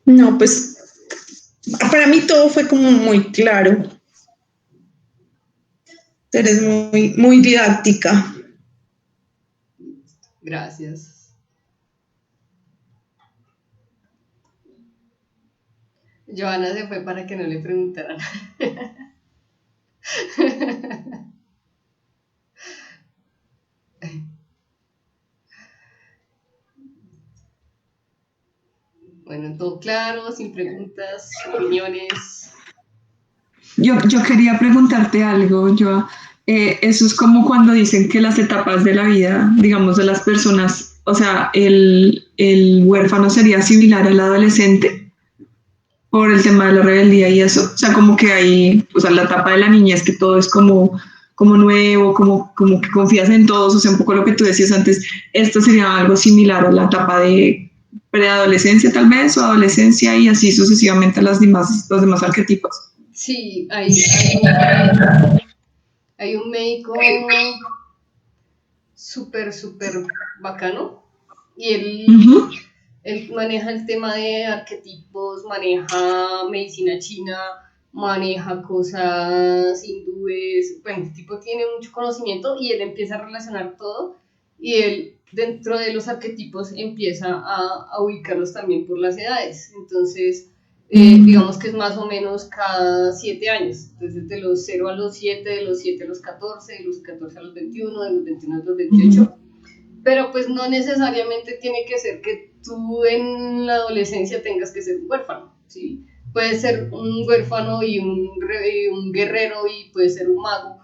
No, pues para mí todo fue como muy claro. Eres muy, muy didáctica. Gracias. Joana se fue para que no le preguntaran. Bueno, todo claro, sin preguntas, opiniones. Yo quería preguntarte algo, Joa. Eso es como cuando dicen que las etapas de la vida, digamos, de las personas, o sea, el huérfano sería similar al adolescente por el tema de la rebeldía y eso. O sea, como que hay, o sea, la etapa de la niñez que todo es como nuevo, como que confías en todos, o sea, un poco lo que tú decías antes, esto sería algo similar a la etapa de preadolescencia tal vez, o adolescencia y así sucesivamente a los demás arquetipos. Sí, hay un médico súper bacano y él maneja el tema de arquetipos, maneja medicina china, maneja cosas hindúes, bueno, el tipo tiene mucho conocimiento y él empieza a relacionar todo y él dentro de los arquetipos empieza a ubicarlos también por las edades, entonces digamos que es más o menos cada 7 años, entonces de los 0 a los 7, de los 7 a los 14, de los 14 a los 21, de los 21 a los 28, pero pues no necesariamente tiene que ser que tú en la adolescencia tengas que ser un huérfano, ¿sí? Puede ser un huérfano y un guerrero y puede ser un mago,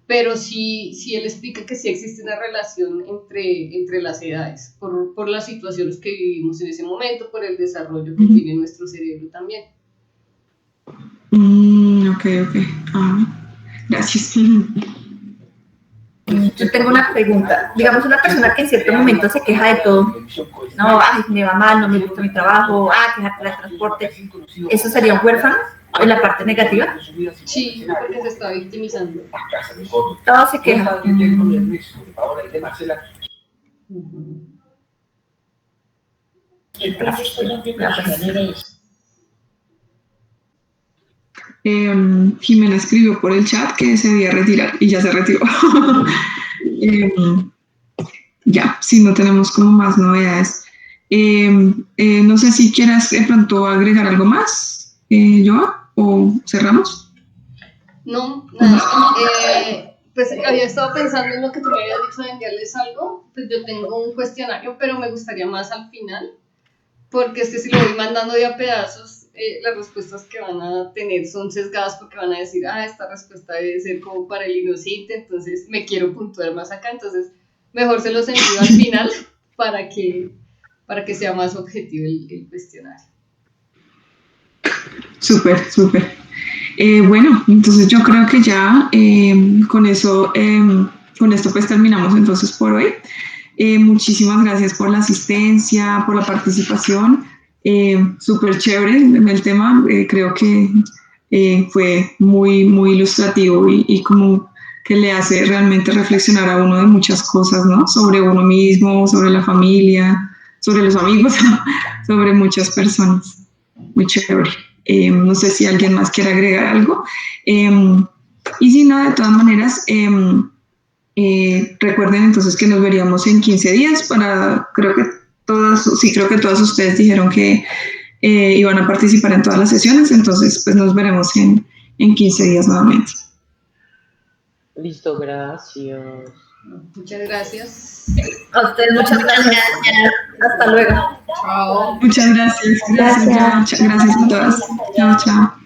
pero sí él explica que sí existe una relación entre las edades, por las situaciones que vivimos en ese momento, por el desarrollo que tiene nuestro cerebro también. Ok. Gracias. Yo tengo una pregunta. Digamos, una persona que en cierto momento se queja de todo. No, ay, me va mal, no me gusta mi trabajo, quejarte del transporte. ¿Eso sería un huérfano en la parte negativa? Sí, porque se está victimizando. Todo se queja. Jimena escribió por el chat que se debía retirar y ya se retiró. Ya, si no tenemos como más novedades. No sé si quieras de pronto agregar algo más, Joa, o cerramos. No, nada. Pues había estado pensando en lo que tú me habías dicho de enviarles algo. Pues yo tengo un cuestionario, pero me gustaría más al final, porque es que si lo voy mandando de a pedazos, las respuestas que van a tener son sesgadas porque van a decir, esta respuesta debe ser como para el inocente, entonces me quiero puntuar más acá, entonces mejor se los envío al final para que sea más objetivo el cuestionario. Súper. Bueno, entonces yo creo que ya con esto pues terminamos entonces por hoy. Muchísimas gracias por la asistencia, por la participación. Súper chévere el tema. Creo que fue muy ilustrativo y como que le hace realmente reflexionar a uno de muchas cosas, ¿no? Sobre uno mismo, sobre la familia, sobre los amigos, sobre muchas personas. Muy chévere. No sé si alguien más quiere agregar algo. Y si no, de todas maneras, recuerden entonces que nos veríamos en 15 días para, creo que creo que todas ustedes dijeron que iban a participar en todas las sesiones, entonces pues nos veremos en 15 días nuevamente. Listo, gracias. Muchas gracias. A ustedes muchas gracias. Hasta luego. Chao. Muchas gracias. Gracias a todas. Chao, chao.